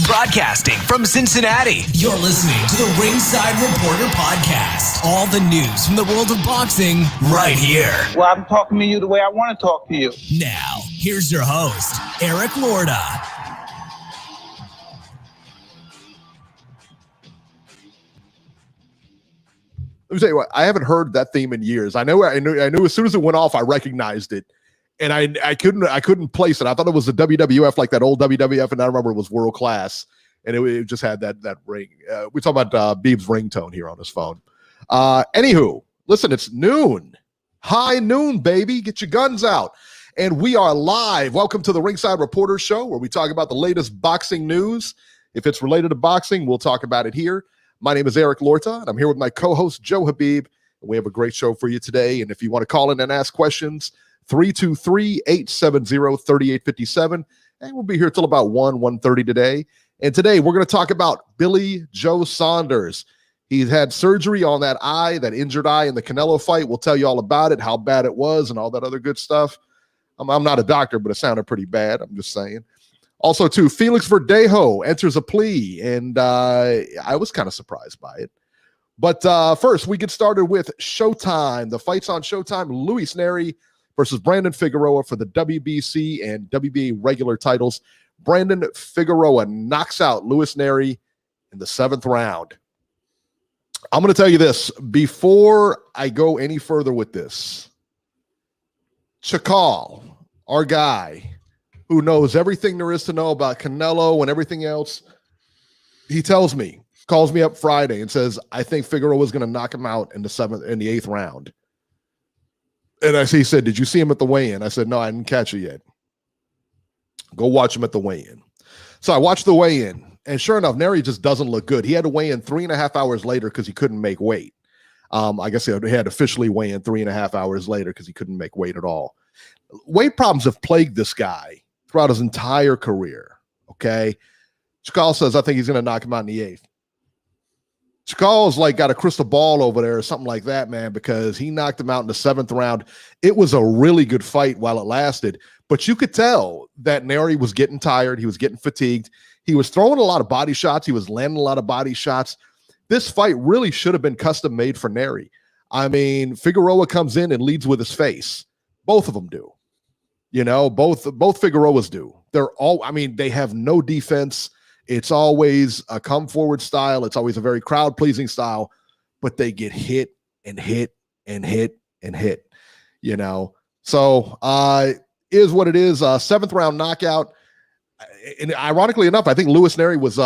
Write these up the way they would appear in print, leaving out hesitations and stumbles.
Broadcasting from Cincinnati, you're listening to the Ringside Reporter podcast. All the news from the world of boxing right here. Well, I'm talking to you the way I want to talk to you. Now, here's your host, Eric Lorda. Let me tell you what, I haven't heard that theme in years. I knew as soon as it went off, I recognized it. And I couldn't place it. I thought it was the WWF, like that old WWF, and I remember it was world class, and it just had that ring. We talk about Beeb's ringtone here on his phone. Anywho, listen, it's noon, high noon, baby. Get your guns out, and we are live. Welcome to the Ringside Reporter Show, where we talk about the latest boxing news. If it's related to boxing, we'll talk about it here. My name is Eric Lorta, and I'm here with my co-host Joe Habib. And we have a great show for you today. And if you want to call in and ask questions, 323-870-3857. And we'll be here till about 1:30 today. And today we're going to talk about Billy Joe Saunders. He's had surgery on that eye, that injured eye in the Canelo fight. We'll tell you all about it, how bad it was, and all that other good stuff. I'm not a doctor, but it sounded pretty bad. I'm just saying. Also, too, Felix Verdejo enters a plea, and I was kind of surprised by it. But first, we get started with Showtime. The fight's on Showtime. Figueroa-Nery versus Brandon Figueroa for the WBC and WBA regular titles. Brandon Figueroa knocks out Figueroa-Nery in the 7th round. I'm going to tell you this before I go any further with this. Chakal, our guy, who knows everything there is to know about Canelo and everything else, he calls me up Friday and says, I think Figueroa is going to knock him out in the 8th round. And he said, did you see him at the weigh-in? I said, no, I didn't catch it yet. Go watch him at the weigh-in. So I watched the weigh-in, and sure enough, Nery just doesn't look good. He had to weigh in 3.5 hours later because he couldn't make weight. I guess he had officially weigh in 3.5 hours later because he couldn't make weight at all. Weight problems have plagued this guy throughout his entire career, okay? Chakal says, I think he's going to knock him out in the 8th. Chakal's like got a crystal ball over there or something like that, man, because he knocked him out in the 7th round. It was a really good fight while it lasted, but you could tell that Nery was getting tired. He was getting fatigued. He was throwing a lot of body shots. He was landing a lot of body shots. This fight really should have been custom made for Nery. I mean, Figueroa comes in and leads with his face. Both of them do. You know, both Figueroas do. They have no defense. It's always a come forward style. It's always a very crowd pleasing style, but they get hit and hit and hit and hit, you know? So is what it is. 7th round knockout. And ironically enough, I think Figueroa-Nery was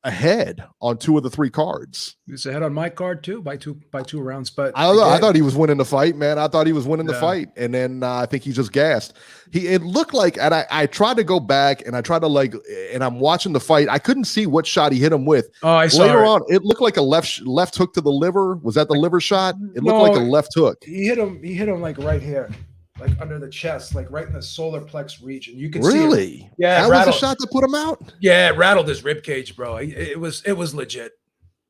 ahead on 2 of the 3 cards. He was ahead on my card too by two rounds. But I thought he was winning the fight, man. I thought he was winning the fight, and then I think he just gassed. It looked like, and I tried to go back and I tried to and I'm watching the fight. I couldn't see what shot he hit him with. Oh, I saw later on. It looked like a left hook to the liver. Was that the liver shot? It looked like a left hook. He hit him like right here, like under the chest, like right in the solar plex region. You could really see it. Yeah, that was a shot that put him out. Yeah, it rattled his rib cage, bro. It was legit.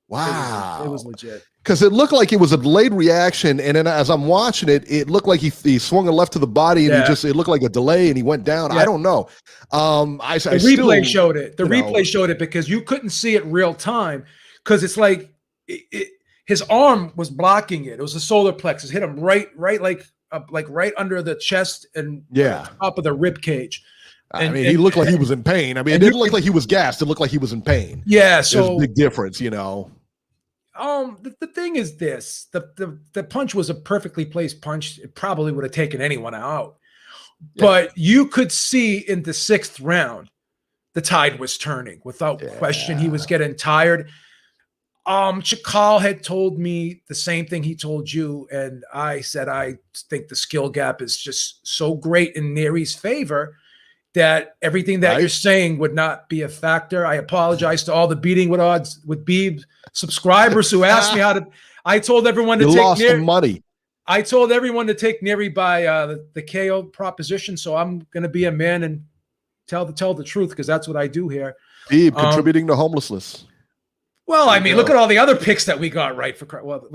Wow, it was legit. Because it looked like it was a delayed reaction, and then as I'm watching it, it looked like he swung a left to the body, and it looked like a delay, and he went down. Yeah. I don't know. The replay showed it. The replay showed it because you couldn't see it real time because it's like his arm was blocking it. It was the solar plexus, hit him right right under the chest and top of the rib cage. He looked like he was in pain. I mean, it didn't look like he was gassed. It looked like he was in pain. Yeah, so there's a big difference, you know. The thing is this: the punch was a perfectly placed punch. It probably would have taken anyone out, but you could see in the 6th round, the tide was turning without question. He was getting tired. Chakal had told me the same thing he told you, and I said I think the skill gap is just so great in Nery's favor that everything that you're saying would not be a factor. I apologize to all the Beating with Odds with Beeb subscribers who asked me how to. I told everyone to take Nery. Money. I told everyone to take Nery by the KO proposition. So I'm going to be a man and tell the truth because that's what I do here. Beeb contributing to homelessness. Well, I mean, look at all the other picks that we got right.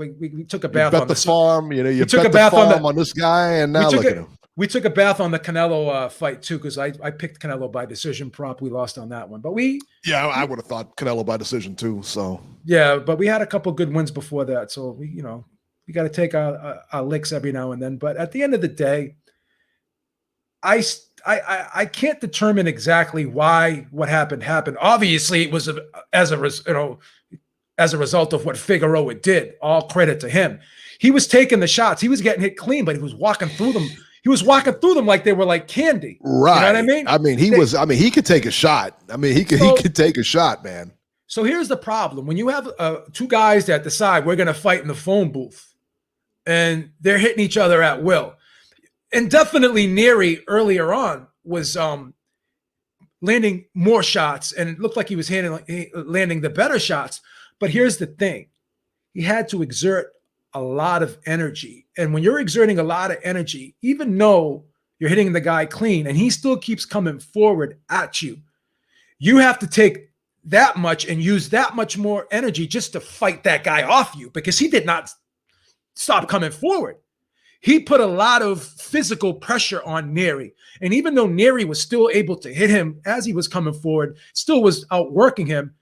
We took a bath on the farm. You know, you took a bath on this guy, and now look at him. We took a bath on the Canelo fight too, because I picked Canelo by decision prop. We lost on that one, but I would have thought Canelo by decision too. So but we had a couple good wins before that. So we got to take our licks every now and then. But at the end of the day, I can't determine exactly why what happened. Obviously, it was as a result of what Figueroa did. All credit to him. He was taking the shots. He was getting hit clean, but he was walking through them. He was walking through them like they were like candy. Right. You know what I mean? I mean, he could take a shot. I mean, he could take a shot, man. So here's the problem. When you have two guys that decide we're going to fight in the phone booth and they're hitting each other at will, and definitely Nery earlier on was landing more shots, and it looked like he was landing the better shots. But here's the thing. He had to exert a lot of energy. And when you're exerting a lot of energy, even though you're hitting the guy clean and he still keeps coming forward at you, you have to take that much and use that much more energy just to fight that guy off you, because he did not stop coming forward. He put a lot of physical pressure on Nery. And even though Nery was still able to hit him as he was coming forward, still was outworking him,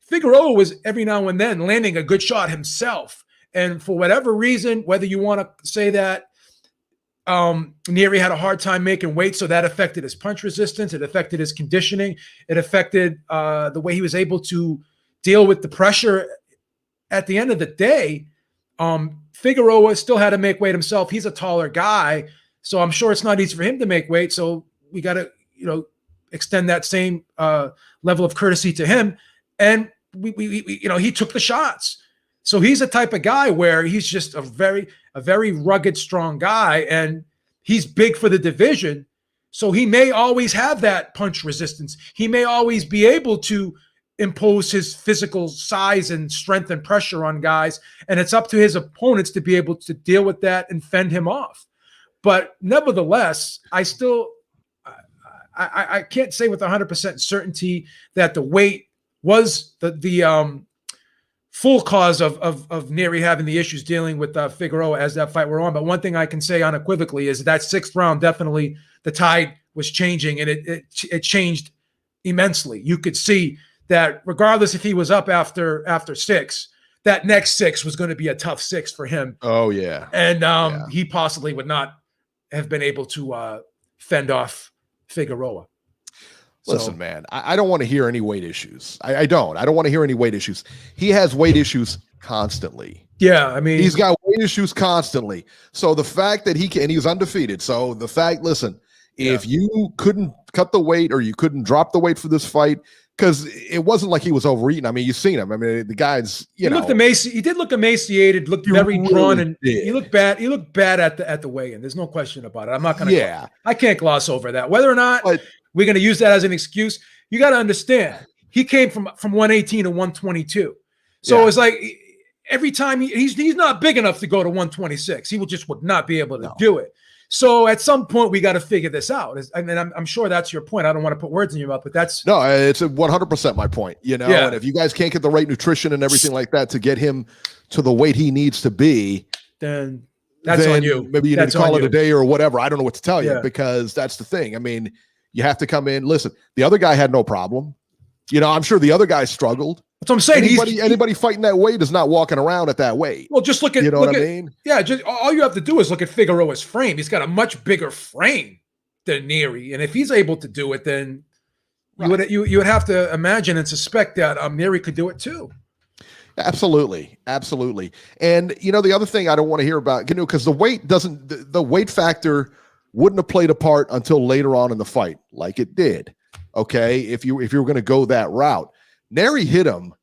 Figueroa was every now and then landing a good shot himself. And for whatever reason, whether you want to say that Nery had a hard time making weight, so that affected his punch resistance, it affected his conditioning, it affected the way he was able to deal with the pressure. At the end of the day, Figueroa still had to make weight himself. He's a taller guy, so I'm sure it's not easy for him to make weight. So we got to, extend that same level of courtesy to him. And we he took the shots. So he's a type of guy where he's just a very rugged, strong guy, and he's big for the division. So he may always have that punch resistance. He may always be able to impose his physical size and strength and pressure on guys. And it's up to his opponents to be able to deal with that and fend him off. But nevertheless, I can't say with 100% certainty that the weight was the full cause of Nery having the issues dealing with Figueroa as that fight were on. But one thing I can say unequivocally is that sixth round, definitely the tide was changing, and it changed immensely. You could see that regardless if he was up after six, that next six was going to be a tough six for him. Oh, yeah. And he possibly would not have been able to fend off Figueroa. Listen, man, I don't want to hear any weight issues. I don't want to hear any weight issues. He has weight issues constantly. Yeah, I mean, he's got weight issues constantly. So the fact that he was undefeated. So the fact, listen, if you couldn't cut the weight or you couldn't drop the weight for this fight, because it wasn't like he was overeating. I mean, you've seen him. I mean, the guy's, he looked emaciated. He did look emaciated, looked very drawn, and he looked bad. He looked bad at the weigh-in. There's no question about it. I'm not going to. I can't gloss over that. Whether or not we're going to use that as an excuse, you got to understand. He came from 118 to 122. So it's like every time he's not big enough to go to 126. He would not be able to do it. So at some point we got to figure this out. I mean, I'm sure that's your point. I don't want to put words in your mouth, but it's 100% my point. And if you guys can't get the right nutrition and everything like that to get him to the weight he needs to be, then that's on you. Maybe you need to call it a day or whatever. I don't know what to tell you, because that's the thing. I mean, you have to come in. Listen, the other guy had no problem. I'm sure the other guy struggled. That's what I'm saying. Anybody fighting that weight is not walking around at that weight. Well, just look at what I mean? Yeah, just all you have to do is look at Figueroa's frame. He's got a much bigger frame than Nery, and if he's able to do it, then you would have to imagine and suspect that Nery could do it too. Absolutely. And the other thing I don't want to hear about, because the weight factor wouldn't have played a part until later on in the fight, like it did. Okay, if you were going to go that route, Nery hit him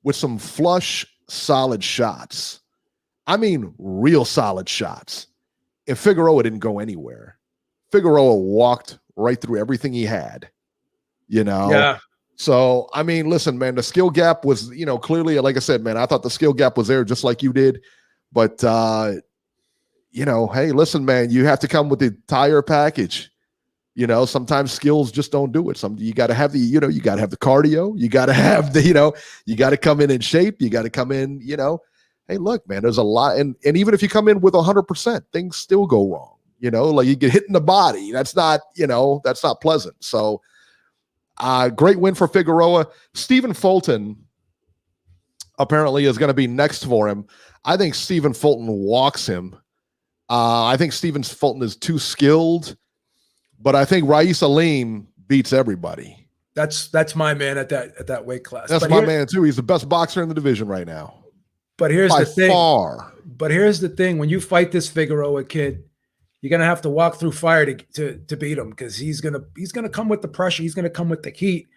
with some flush, solid shots. I mean, real solid shots. And Figueroa didn't go anywhere. Figueroa walked right through everything he had. Yeah. So I mean, listen, man, the skill gap was, clearly, like I said, man, I thought the skill gap was there just like you did, but hey, listen, man, you have to come with the entire package. Sometimes skills just don't do it. You got to have the, you got to have the cardio. You got to have the, you got to come in shape. You got to come in, hey, look, man, there's a lot. And even if you come in with 100%, things still go wrong. like you get hit in the body. That's not pleasant. So great win for Figueroa. Stephen Fulton apparently is going to be next for him. I think Stephen Fulton walks him. I think Stephen Fulton is too skilled, but I think Rais Aleem beats everybody. That's my man at that weight class. That's my man too. He's the best boxer in the division right now. But here's the thing. Far. But here's the thing: when you fight this Figueroa kid, you're gonna have to walk through fire to beat him, because he's gonna come with the pressure. He's gonna come with the heat,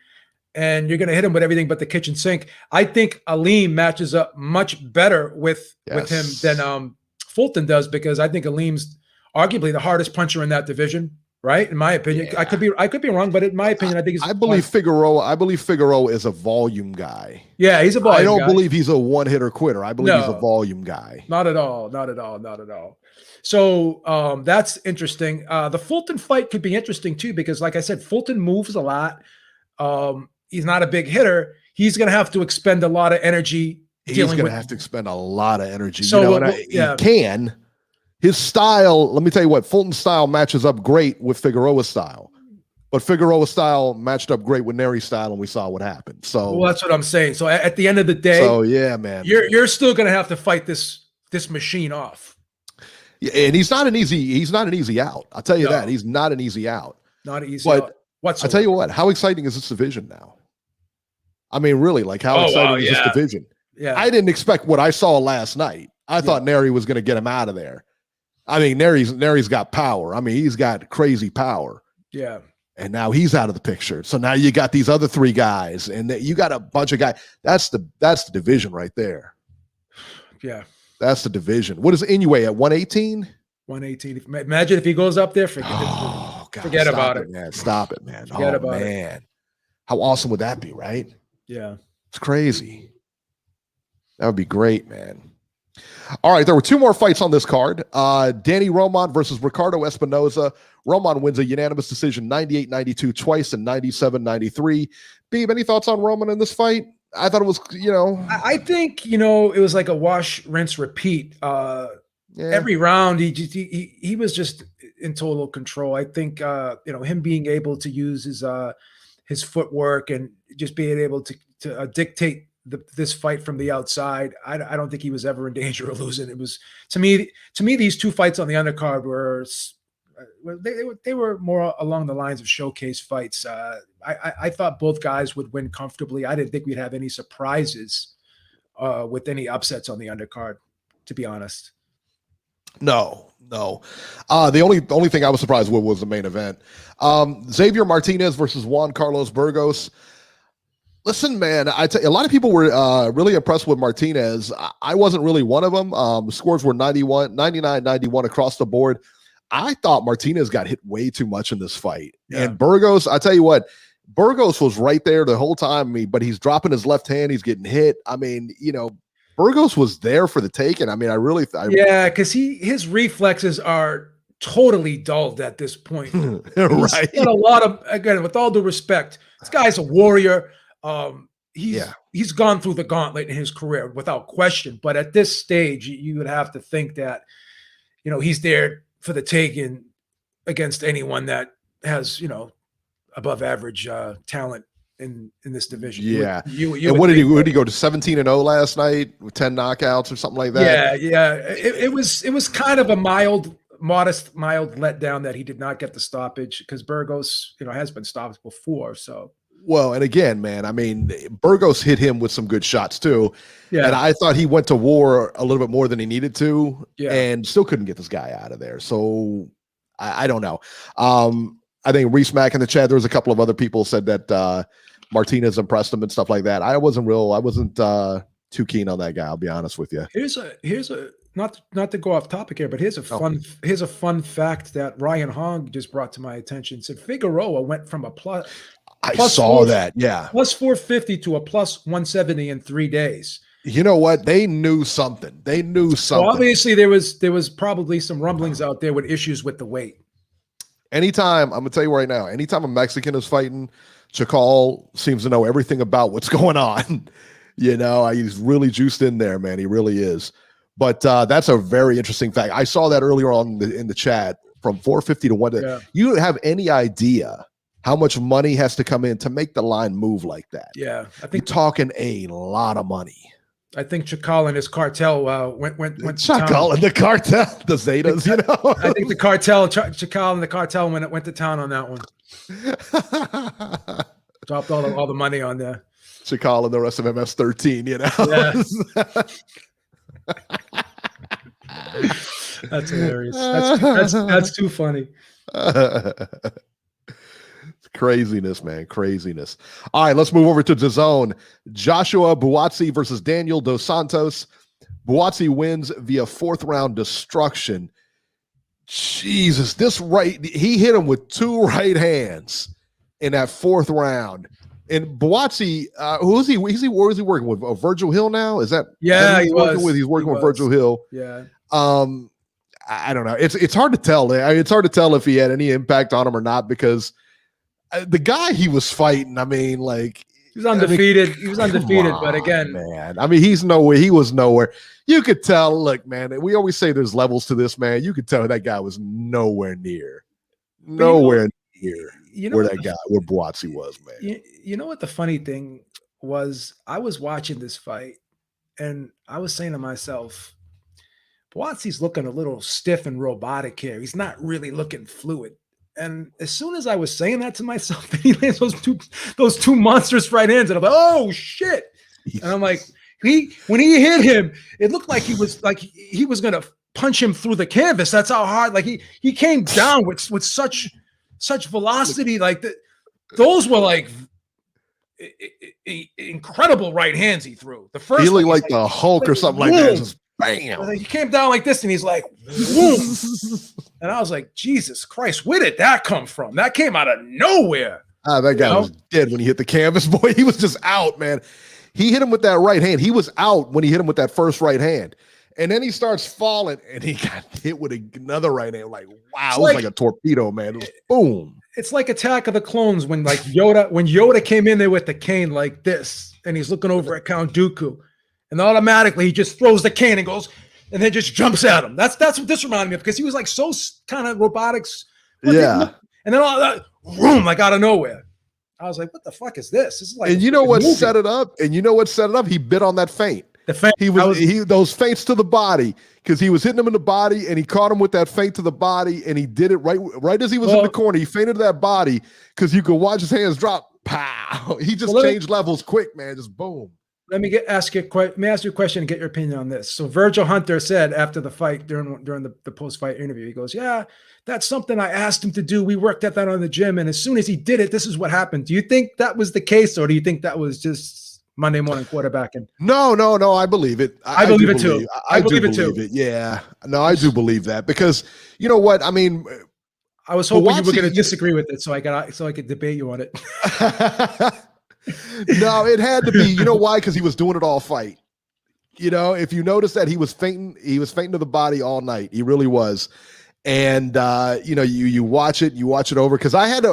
and you're gonna hit him with everything but the kitchen sink. I think Aleem matches up much better with him than Fulton does, because I think Aleem's arguably the hardest puncher in that division. Right, in my opinion, I could be wrong, but in my opinion, I think I believe Figueroa is a volume guy. Yeah, he's a volume guy. I don't believe he's a one-hitter quitter. I believe he's a volume guy. Not at all. So that's interesting. The Fulton fight could be interesting too, because like I said, Fulton moves a lot. He's not a big hitter. He's going to have to expend a lot of energy. He's going to have to expend a lot of energy. So he can. His style, let me tell you what, Fulton's style matches up great with Figueroa's style. But Figueroa's style matched up great with Nery's style, and we saw what happened. So that's what I'm saying. So at the end of the day, yeah, man, you're still going to have to fight this machine off. Yeah, and he's not an easy out. I'll tell you that. He's not an easy out. Not an easy out whatsoever. I'll tell you what, how exciting is this division now? I mean, really, like how exciting is this division? Yeah. I didn't expect what I saw last night. I thought Nery was going to get him out of there. I mean, Nery's got power. I mean, he's got crazy power. Yeah. And now he's out of the picture. So now you got these other three guys, and you got a bunch of guys. That's the division right there. Yeah. That's the division. What is Inoue at 118? 118. Imagine if he goes up there, forget about it. Man. Stop it, man. Forget about it. How awesome would that be, right? Yeah. It's crazy. That would be great, man. All right, there were two more fights on this card. Danny Roman versus Ricardo Espinoza. Roman wins a unanimous decision, 98-92 twice and 97-93. Beeb, any thoughts on Roman in this fight? I thought it was, I think, it was like a wash, rinse, repeat. Every round, he was just in total control. I think, him being able to use his footwork and just being able to dictate this fight from the outside, I don't think he was ever in danger of losing. It was to me these two fights on the undercard were they were more along the lines of showcase fights. I thought both guys would win comfortably. I didn't think we'd have any surprises with any upsets on the undercard, to be honest. No. The only thing I was surprised with was the main event. Xavier Martinez versus Juan Carlos Burgos. Listen, man, I tell you, a lot of people were really impressed with Martinez. I wasn't really one of them. The scores were 99-91 across the board. I thought Martinez got hit way too much in this fight. Yeah. And Burgos, I tell you what, Burgos was right there the whole time, but he's dropping his left hand. He's getting hit. I mean, Burgos was there for the taking. I mean, because his reflexes are totally dulled at this point. Right. He's got a lot of, again, with all due respect, this guy's a warrior. He's gone through the gauntlet in his career without question. But at this stage, you would have to think that, he's there for the taking against anyone that has, above average talent in this division. Yeah. And what did he go to 17-0 last night with 10 knockouts or something like that? Yeah. It was kind of a modest letdown that he did not get the stoppage, because Burgos, has been stopped before. So. Well, and again, man, I mean, Burgos hit him with some good shots too. Yeah. And I thought he went to war a little bit more than he needed to, and still couldn't get this guy out of there. So I don't know. I think Reese Mack in the chat, there was a couple of other people said that Martinez impressed him and stuff like that. I wasn't too keen on that guy. I'll be honest with you. Here's a not to go off topic here, but here's a fun fact that Ryan Hong just brought to my attention. Said Figueroa went from a plus. I saw that. Yeah. Plus 450 to a plus 170 in 3 days. You know what? They knew something. Well, obviously there was probably some rumblings out there with issues with the weight. Anytime, I'm going to tell you right now, anytime a Mexican is fighting, Chakal seems to know everything about what's going on. He's really juiced in there, man. He really is. But that's a very interesting fact. I saw that earlier on in the chat. from 450 to 1. Yeah. You don't have any idea how much money has to come in to make the line move like that. Yeah, I You're think talking a lot of money. I think Chakal and his cartel went to Chakal and the cartel, the Zetas, you know. I think the cartel, Chakal and the cartel went to town on that one. Dropped all the money on there. Chakal and the rest of MS-13, you know. Yeah. That's hilarious. That's too funny. Craziness, man. Craziness. All right, let's move over to DAZN. Joshua Buatsi versus Daniel Dos Santos. Buatsi wins via 4th round destruction. Jesus, he hit him with 2 right hands in that 4th round. And Buatsi, who is he? Who is he working with? Virgil Hill now? Is that? Yeah, he's working with Virgil Hill. Yeah. I don't know. It's hard to tell. It's hard to tell if he had any impact on him or not, because the guy he was fighting, I mean, like, he was undefeated. He was undefeated, but again, man, I mean, he was nowhere. You could tell. Look, man, we always say there's levels to this, man. You could tell that guy was nowhere near where Buatsi was, man. You know what the funny thing was? I was watching this fight, and I was saying to myself, Buatsi's looking a little stiff and robotic here. He's not really looking fluid. And as soon as I was saying that to myself, he lands those two monstrous right hands, and I'm like, oh shit! And I'm like, when he hit him, it looked like he was gonna punch him through the canvas. That's how hard. Like he came down with such velocity. Like those were like incredible right hands he threw. The first, he looked like the Hulk or something like that. Just bam! He came down like this, and he's like, boom. And I was like, Jesus Christ, where did that come from? That came out of nowhere. That guy was dead when he hit the canvas, boy. He was just out, man. He hit him with that right hand. He was out when he hit him with that first right hand. And then he starts falling, and he got hit with another right hand. Like, wow, it was like a torpedo, man. It was boom. It's like Attack of the Clones when Yoda came in there with the cane like this, and he's looking over at Count Dooku, and automatically he just throws the cane and goes, and then just jumps at him. That's what this reminded me of, because he was like so kind of robotics. Yeah. And then all that, boom, like out of nowhere. I was like, what the fuck is this? This is like, and you know what set it up? He bit on that feint. The feint. Those feints to the body, because he was hitting him in the body, and he caught him with that feint to the body, and he did it right as he was in the corner. He feinted that body, because you could watch his hands drop. Pow! He just changed levels quick, man. Just boom. Let me ask you a question and get your opinion on this. So Virgil Hunter said after the fight, during the post-fight interview, he goes, yeah, that's something I asked him to do. We worked at that on the gym, and as soon as he did it, this is what happened. Do you think that was the case, or do you think that was just Monday morning quarterbacking? No, I believe it. I believe it too. I believe it too. Yeah. No, I do believe that, because you know what? I mean, I was hoping you were going to disagree with it, so I could debate you on it. No, it had to be. You know why? Because he was doing it all fight. You know, if you notice that he was fainting to the body all night. He really was. And you watch it over, because I had to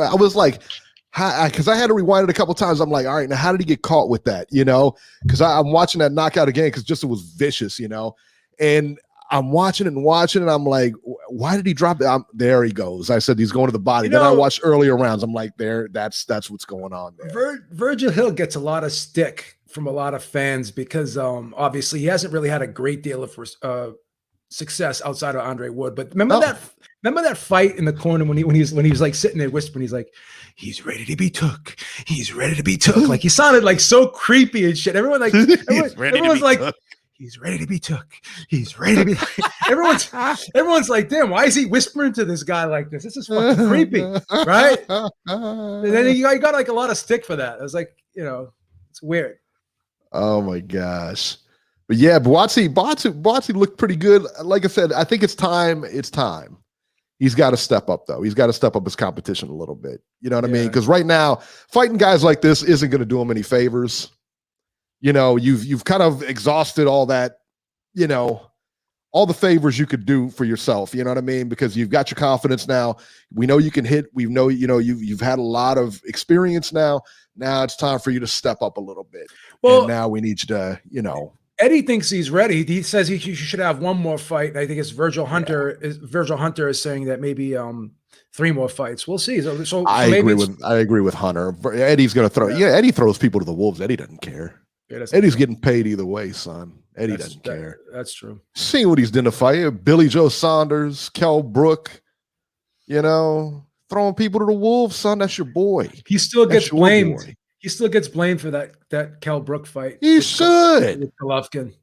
rewind it a couple times. I'm like, all right, now how did he get caught with that? You know, because I'm watching that knockout again, because just it was vicious, you know, and I'm watching and I'm like, why did he drop it? There he goes. I said he's going to the body. Then I watched earlier rounds. I'm like, that's what's going on there. Virgil Hill gets a lot of stick from a lot of fans, because obviously he hasn't really had a great deal of success outside of Andre Wood. But remember that fight in the corner when he was like sitting there whispering, he's like, he's ready to be took. He's ready to be took. Like, he sounded like so creepy and shit. Everyone's like, he's ready to be took. He's ready to be. Everyone's like, damn, why is he whispering to this guy like this? This is fucking creepy, right? And then you got like a lot of stick for that. I was like, it's weird. Oh my gosh. But yeah, Buatsi looked pretty good. Like I said, I think it's time. He's got to step up, though. He's got to step up his competition a little bit. You know what I mean? Because right now, fighting guys like this isn't going to do him any favors. You know, you've kind of exhausted all that, all the favors you could do for yourself. You know what I mean? Because you've got your confidence now. We know you can hit. We know, you've had a lot of experience now. Now it's time for you to step up a little bit. Well, and now we need you to, Eddie thinks he's ready. He says he should have one more fight. I think it's Virgil Hunter. Virgil Hunter is saying that maybe 3 more fights. We'll see. So I agree with Hunter. Eddie's going to throw. Yeah, Eddie throws people to the wolves. Eddie doesn't care. Eddie's getting paid either way, son. Eddie doesn't care. That's true. See what he's done to fight. Billy Joe Saunders, Kell Brook, throwing people to the wolves, son. That's your boy. He still gets blamed. He still gets blamed for that Kell Brook fight. He should. With Golovkin.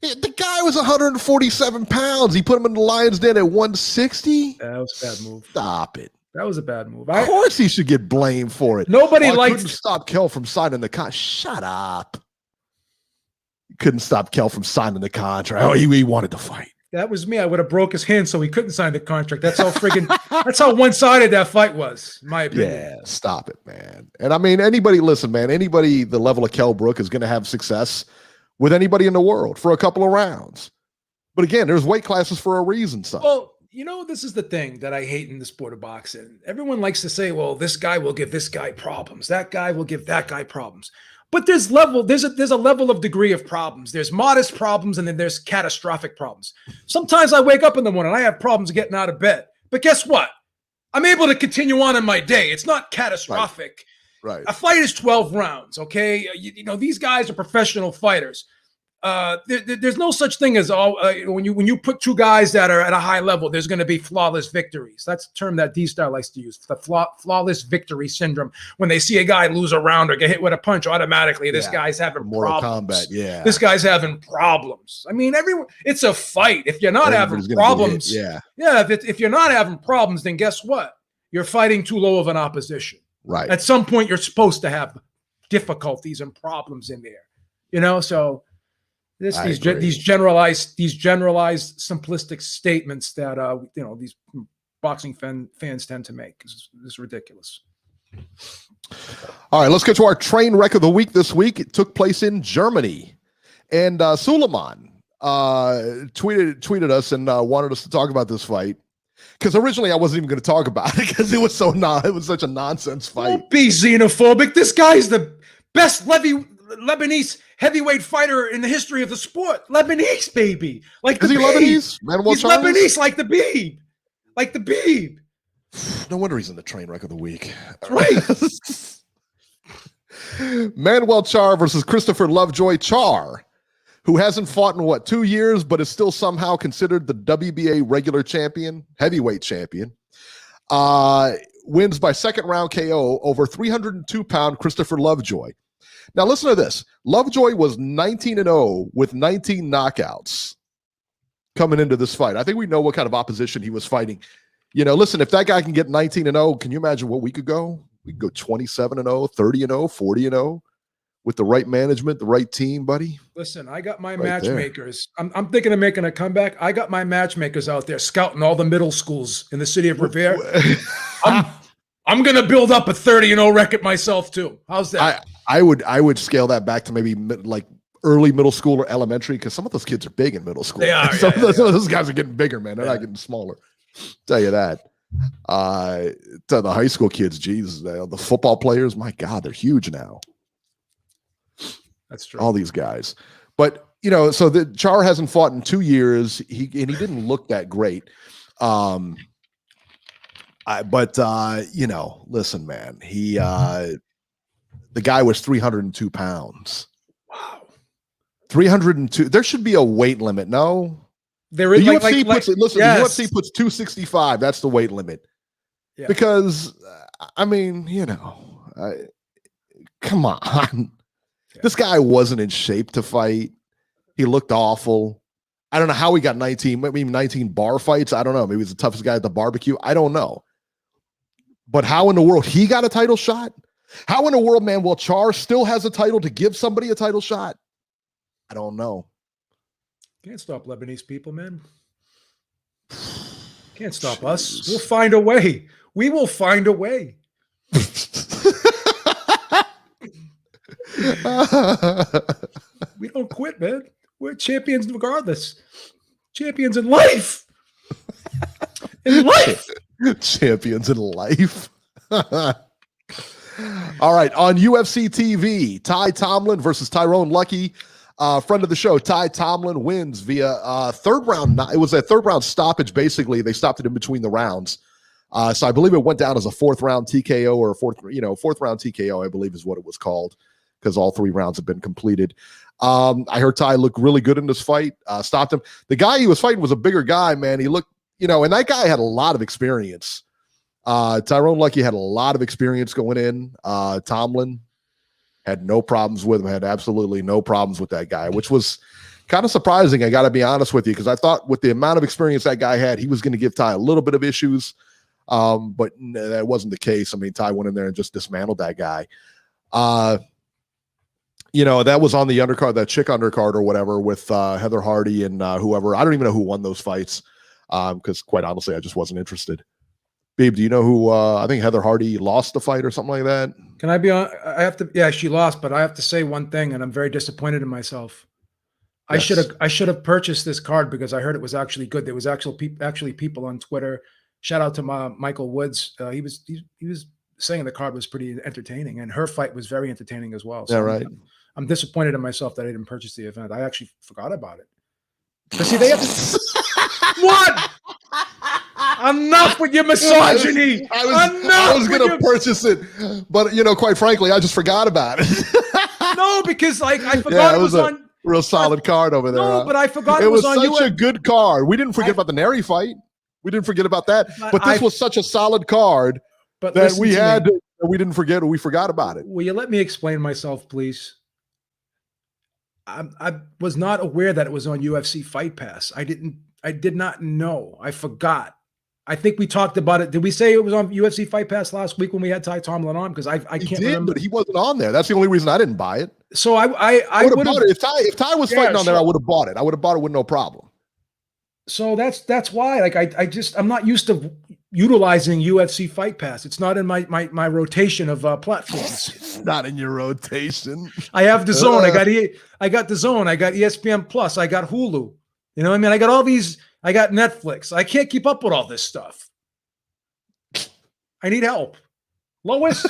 The guy was 147 pounds. He put him in the Lions Den at 160. That was a bad move. Stop it. That was a bad move. Of course he should get blamed for it. Nobody couldn't stop Kell from signing the contract. Shut up. Couldn't stop Kell from signing the contract. Oh, he wanted to fight. That was me. I would have broke his hand so he couldn't sign the contract. That's how one-sided that fight was, in my opinion. Yeah, stop it, man. And I mean, anybody the level of Kell Brook is going to have success with anybody in the world for a couple of rounds. But again, there's weight classes for a reason, son. Well, this is the thing that I hate in the sport of boxing. Everyone likes to say, well, this guy will give this guy problems. That guy will give that guy problems. But there's a level of degree of problems. There's modest problems, and then there's catastrophic problems. Sometimes I wake up in the morning and I have problems getting out of bed. But guess what? I'm able to continue on in my day. It's not catastrophic. Right. A fight is 12 rounds, okay? These guys are professional fighters. There's no such thing as when you put 2 guys that are at a high level, there's going to be flawless victories. That's a term that D-Star likes to use, the flawless victory syndrome. When they see a guy lose a round or get hit with a punch, automatically this guy's having Mortal problems. Kombat, yeah. This guy's having problems. I mean, it's a fight. If you're not having problems, if you're not having problems, then guess what? You're fighting too low of an opposition. Right. At some point, you're supposed to have difficulties and problems in there. So. These generalized simplistic statements that these boxing fans tend to make is ridiculous. All right, let's get to our train wreck of the week this week. It took place in Germany, and Suleiman tweeted us and wanted us to talk about this fight because originally I wasn't even going to talk about it because it was such a nonsense fight. Don't be xenophobic. This guy's the best Lebanese heavyweight fighter in the history of the sport. Lebanese, baby. Is he Lebanese? He's Lebanese, like the Beeb. Like the Beeb. No wonder he's in the train wreck of the week. Right. Manuel Char versus Christopher Lovejoy. Char, who hasn't fought in 2 years, but is still somehow considered the WBA regular champion, heavyweight champion, wins by second round KO over 302-pound Christopher Lovejoy. Now, listen to this. Lovejoy was 19-0 with 19 knockouts coming into this fight. I think we know what kind of opposition he was fighting. Listen, if that guy can get 19-0, can you imagine what we could go? We could go 27-0, 30-0, 40-0 with the right management, the right team, buddy. Listen, I got my matchmakers. I'm thinking of making a comeback. I got my matchmakers out there scouting all the middle schools in the city of Revere. I'm going to build up a 30-0 record myself, too. How's that? I would scale that back to maybe like early middle school or elementary because some of those kids are big in middle school. They are. Some of those guys are getting bigger, man. They're not getting smaller. Tell you that. To the high school kids, Jesus, the football players, my God, they're huge now. That's true. All these guys. But, so the Char hasn't fought in 2 years. He didn't look that great. Listen, man, the guy was 302 pounds. Wow. 302. There should be a weight limit. No, there is. The UFC puts 265. That's the weight limit. Yeah. Because come on. Yeah. This guy wasn't in shape to fight. He looked awful. I don't know how he got 19 bar fights. I don't know. Maybe he's the toughest guy at the barbecue. I don't know. But how in the world he got a title shot? How in the world, Manuel Char still has a title to give somebody a title shot? I don't know. Can't stop Lebanese people, man. Can't stop us. We'll find a way. We will find a way. We don't quit, man. We're champions regardless. Champions in life. In life. Champions in life. All right. On UFC TV, Ty Tomlin versus Tyrone Lucky. Friend of the show, Ty Tomlin wins via third round. It was a third round stoppage. Basically, they stopped it in between the rounds. So I believe it went down as a fourth round TKO or fourth round TKO, I believe is what it was called, because all 3 rounds have been completed. I heard Ty looked really good in this fight. Stopped him. The guy he was fighting was a bigger guy, man. He looked, and that guy had a lot of experience. Tyrone Lucky had a lot of experience going in. Tomlin had no problems with him, had absolutely no problems with that guy, which was kind of surprising. I got to be honest with you, because I thought with the amount of experience that guy had, he was going to give Ty a little bit of issues. But that wasn't the case. I mean, Ty went in there and just dismantled that guy. That was on the undercard, that chick undercard or whatever, with Heather Hardy and whoever. I don't even know who won those fights, because quite honestly, I just wasn't interested. Babe, do you know who? I think Heather Hardy lost the fight or something like that. Can I be on? I have to. Yeah, she lost, but I have to say one thing, and I'm very disappointed in myself. Yes. I should have purchased this card because I heard it was actually good. There was actually people on Twitter. Shout out to Michael Woods. He was saying the card was pretty entertaining, and her fight was very entertaining as well. So yeah, right. I'm disappointed in myself that I didn't purchase the event. I actually forgot about it. But see, they have to. What? Enough with your misogyny. I was going to purchase it, but quite frankly, I just forgot about it. No, because I forgot it was on real solid card over there. No, but I forgot it was on such a good card. We didn't forget about the Nery fight. We didn't forget about that. But this was such a solid card that we didn't forget. We forgot about it. Will you let me explain myself, please? I was not aware that it was on UFC Fight Pass. I did not know. I forgot. I think we talked about it. Did we say it was on UFC Fight Pass last week when we had Ty Tomlin on? Because I can't remember. But he wasn't on there. That's the only reason I didn't buy it. So I would have bought it. If Ty was fighting on there, I would have bought it. I would have bought it with no problem. So that's why. I'm not used to utilizing UFC Fight Pass. It's not in my rotation of platforms. It's not in your rotation. I have DAZN. I got DAZN. I got ESPN Plus. I got Hulu. You know what I mean? I got all these. I got Netflix. I can't keep up with all this stuff. I need help. Lois?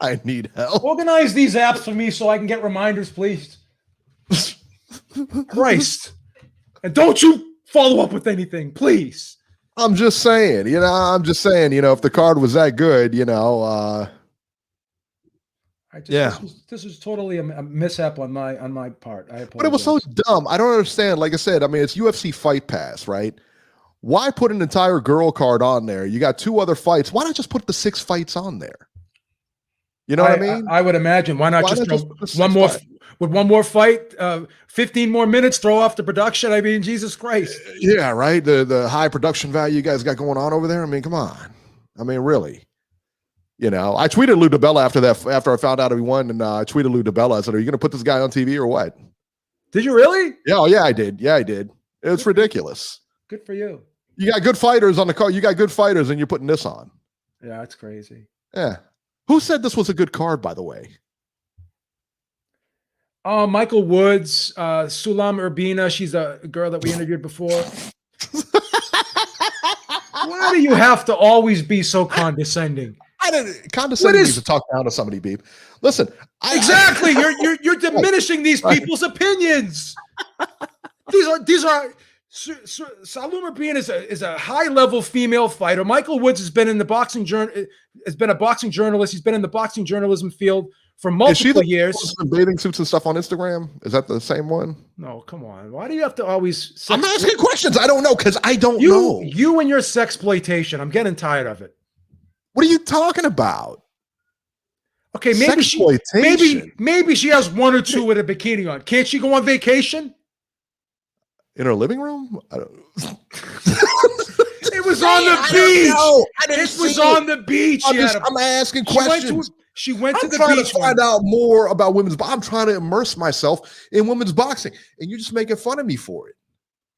I need help. Organize these apps for me so I can get reminders, please. Christ. And don't you follow up with anything, please. I'm just saying, if the card was that good, This is totally a mishap on my part. I apologize. But it was so dumb. I don't understand. Like I said, I mean, it's UFC Fight Pass, right? Why put an entire girl card on there? You got 2 other fights. Why not just put the 6 fights on there? You know what I mean? I would imagine. Why not just throw one more with one more fight, 15 more minutes, throw off the production? I mean, Jesus Christ. Yeah, right. The high production value you guys got going on over there. I mean, come on. I mean, really. I tweeted Lou DiBella after I found out he won, and I tweeted Lou DiBella. I said, "Are you going to put this guy on TV or what?" Did you really? Yeah, yeah, I did. Yeah, I did. It's ridiculous. Good for you. You got good fighters on the card. You got good fighters, and you're putting this on. Yeah, that's crazy. Yeah. Who said this was a good card, by the way? Michael Woods, Sulam Urbina. She's a girl that we interviewed before. Why do you have to always be so condescending? Condescending means to talk down to somebody, Beep. Listen, exactly. You're diminishing these people's opinions. These are Salim Urbina is a high level female fighter. Michael Woods has been in the boxing has been a boxing journalist. He's been in the boxing journalism field for multiple years. Bathing suits and stuff on Instagram. Is that the same one? No, come on. Why do you have to always? I'm asking questions. I don't know because I don't know. You and your sexploitation. I'm getting tired of it. What are you talking about? Okay, maybe she has 1 or 2 with a bikini on. Can't she go on vacation? In her living room? I don't. It was on the beach. It was on the beach. I'm asking questions. She went to the beach. I'm trying to find out more about women's boxing. I'm trying to immerse myself in women's boxing, and you're just making fun of me for it.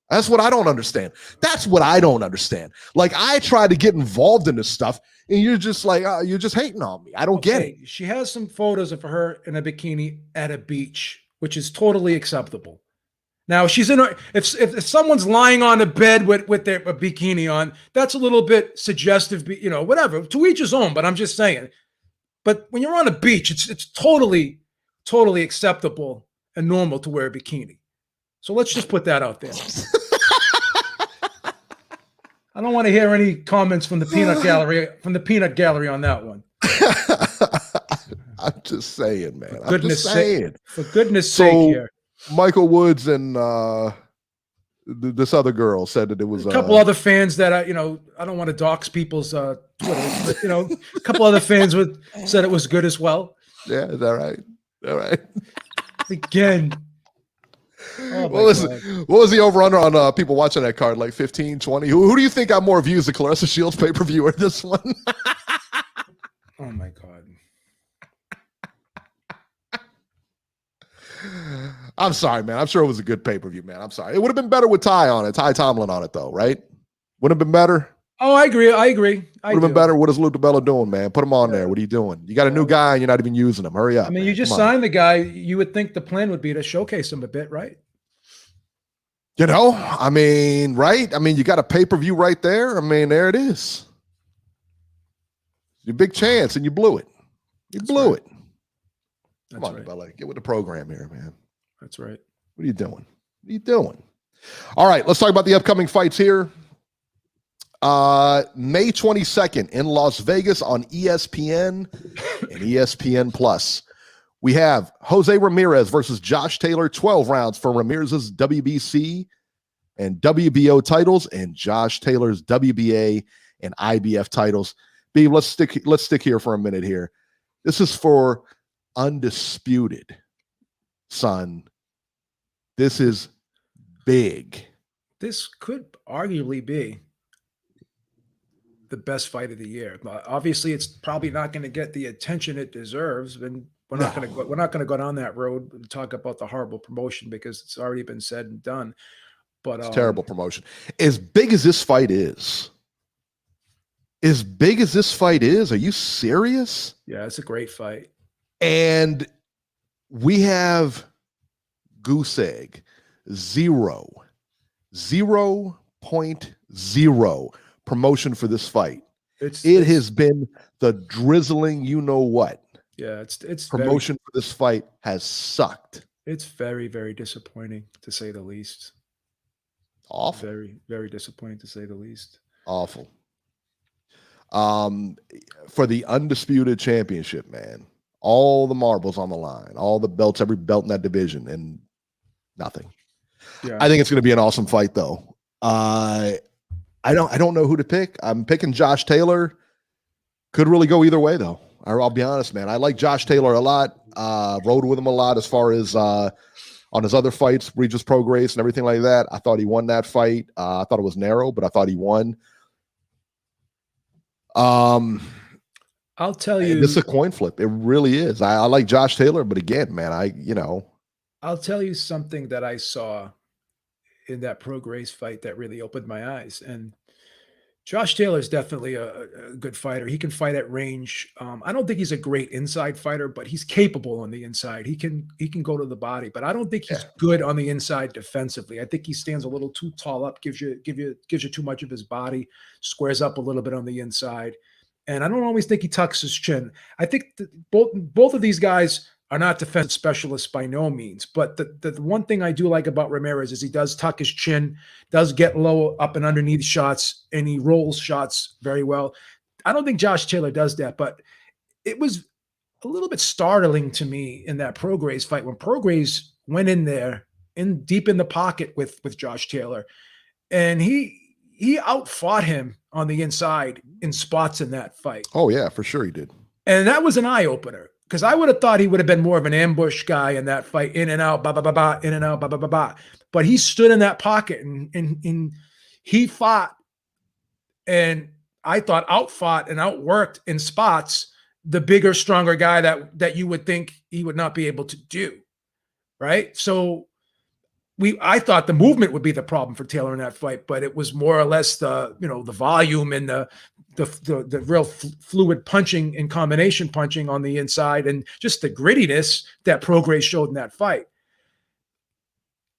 That's what I don't understand. That's what I don't understand. Like, I try to get involved in this stuff, and you're just like, you're just hating on me. I don't get it. She has some photos of her in a bikini at a beach, which is totally acceptable. Now, she's in if someone's lying on a bed with their bikini on, that's a little bit suggestive, whatever. To each his own, but I'm just saying. But when you're on a beach, it's totally acceptable and normal to wear a bikini. So let's just put that out there. I don't want to hear any comments from the peanut gallery on that one. I'm just saying, man. For goodness sake here. Michael Woods and this other girl said that it was a couple other fans that I don't want to dox people's Twitter, but a couple other fans said it was good as well. Yeah, is that right? All right. Again. What was the over-under on people watching that card? Like 15, 20? Who do you think got more views, the Clarissa Shields pay-per-view or this one? Oh, my God. I'm sorry, man. I'm sure it was a good pay-per-view, man. I'm sorry. It would have been better with Ty on it. Ty Tomlin on it, though, right? Would have been better? Oh, I agree. Would have been better. What is Lou DiBella doing, man? Put him on there. What are you doing? You got a new guy and you're not even using him. Hurry up. I mean, you just signed the guy. You would think the plan would be to showcase him a bit, right? I mean, right? I mean, you got a pay-per-view right there. I mean, there it is. Your big chance, and you blew it. You blew it. Come on, DiBella. Get with the program here, man. That's right. What are you doing? What are you doing? All right, let's talk about the upcoming fights here. May 22nd in Las Vegas on ESPN and ESPN Plus. We have Jose Ramirez versus Josh Taylor, 12 rounds for Ramirez's WBC and WBO titles and Josh Taylor's WBA and IBF titles. B, let's stick here for a minute here. This is for undisputed, son. This is big. This could arguably be the best fight of the year. Obviously, it's probably not going to get the attention it deserves, and we're not going to go down that road and talk about the horrible promotion because it's already been said and done. But it's terrible promotion. As big as this fight is, are you serious? Yeah, it's a great fight. And we have goose egg 0.0 promotion for this fight. It has been the drizzling, you know what? Yeah, it's promotion for this fight has sucked. It's very, very disappointing to say the least. Awful. Very, very disappointing to say the least. Awful. For the undisputed championship, man. All the marbles on the line, all the belts, every belt in that division, and nothing. Yeah. I think it's going to be an awesome fight, though. I don't know who to pick. I'm picking Josh Taylor. Could really go either way, though. I'll be honest, man. I like Josh Taylor a lot. Rode with him a lot as far as on his other fights, Regis Prograis and everything like that. I thought he won that fight. I thought it was narrow, but I thought he won. I'll tell you, this is a coin flip. It really is. I like Josh Taylor, but again, man, I'll tell you something that I saw in that Prograis fight that really opened my eyes. And Josh Taylor is definitely a good fighter. He can fight at range. I don't think he's a great inside fighter, but he's capable on the inside. He can go to the body, but I don't think he's good on the inside defensively. I think he stands a little too tall up, gives you too much of his body, squares up a little bit on the inside. And I don't always think he tucks his chin. I think both of these guys are not defensive specialists by no means. But the one thing I do like about Ramirez is he does tuck his chin, does get low up and underneath shots, and he rolls shots very well. I don't think Josh Taylor does that, but it was a little bit startling to me in that Prograis fight when Prograis went in there deep in the pocket with Josh Taylor, and he outfought him on the inside in spots in that fight. Oh, yeah, for sure he did. And that was an eye-opener because I would have thought he would have been more of an ambush guy in that fight, in and out, in and out, But he stood in that pocket and he fought, and I thought outfought and outworked in spots the bigger, stronger guy that you would think he would not be able to do, right? So I thought the movement would be the problem for Taylor in that fight, but it was more or less the volume and the real fluid punching and combination punching on the inside and just the grittiness that Prograis showed in that fight.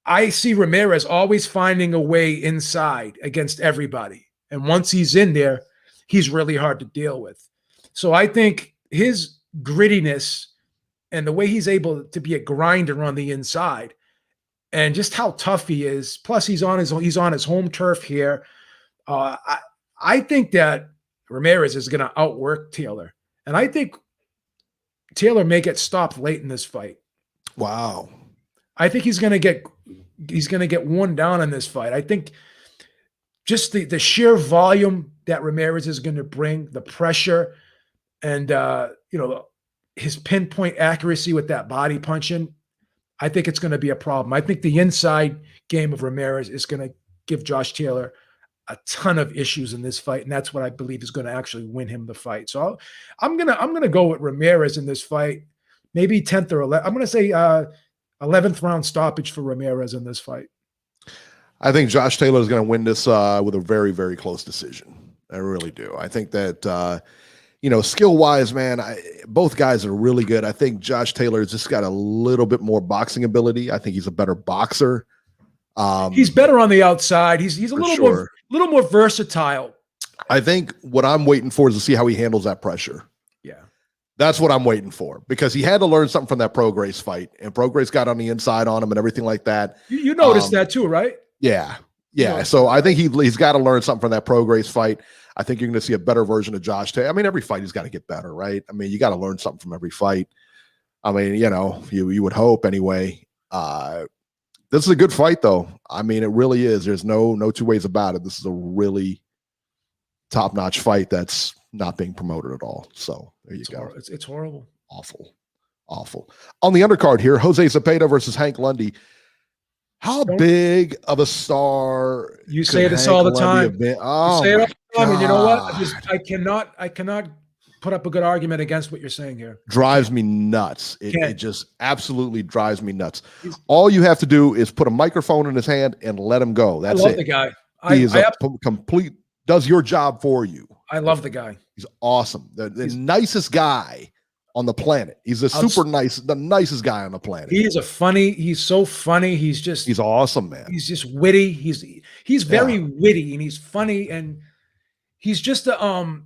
I see Ramirez always finding a way inside against everybody. And once he's in there, he's really hard to deal with. So I think his grittiness and the way he's able to be a grinder on the inside, and just how tough he is. Plus, he's on his home turf here. I think that Ramirez is going to outwork Taylor, and I think Taylor may get stopped late in this fight. Wow. I think he's going to get worn down in this fight. I think just the sheer volume that Ramirez is going to bring, the pressure, and his pinpoint accuracy with that body punching, I think it's going to be a problem. I think the inside game of Ramirez is going to give Josh Taylor a ton of issues in this fight, and that's what I believe is going to actually win him the fight. So I'm gonna go with Ramirez in this fight, maybe 10th or 11th. I'm going to say 11th round stoppage for Ramirez in this fight. I think Josh Taylor is going to win this with a very, very close decision. I really do. I think that skill wise, man, both guys are really good. I think Josh Taylor has just got a little bit more boxing ability. I think he's a better boxer. He's better on the outside. He's a little more versatile. I think what I'm waiting for is to see how he handles that pressure. Yeah. That's what I'm waiting for, because he had to learn something from that Pro Grace fight, and Pro Grace got on the inside on him and everything like that. You noticed that too, right? Yeah. Yeah. So I think he's got to learn something from that Pro Grace fight. I think you're going to see a better version of Josh Taylor. I mean, every fight he's got to get better, right? I mean, you got to learn something from every fight. I mean, you would hope anyway. This is a good fight, though. I mean, it really is. There's no two ways about it. This is a really top-notch fight that's not being promoted at all. So there you go. It's horrible. Awful. On the undercard here, Jose Zepeda versus Hank Lundy. How big of a star? You say this all the time. You say it all the time, and you know what? I cannot put up a good argument against what you're saying here. Drives me nuts. It just absolutely drives me nuts. All you have to do is put a microphone in his hand and let him go. That's it. I love the guy. He is complete, does your job for you. I love the guy. He's awesome. The nicest guy on the planet. He's the nicest guy on the planet. He's so funny. He's awesome, man. He's just witty. He's very witty, and he's funny, and he's just a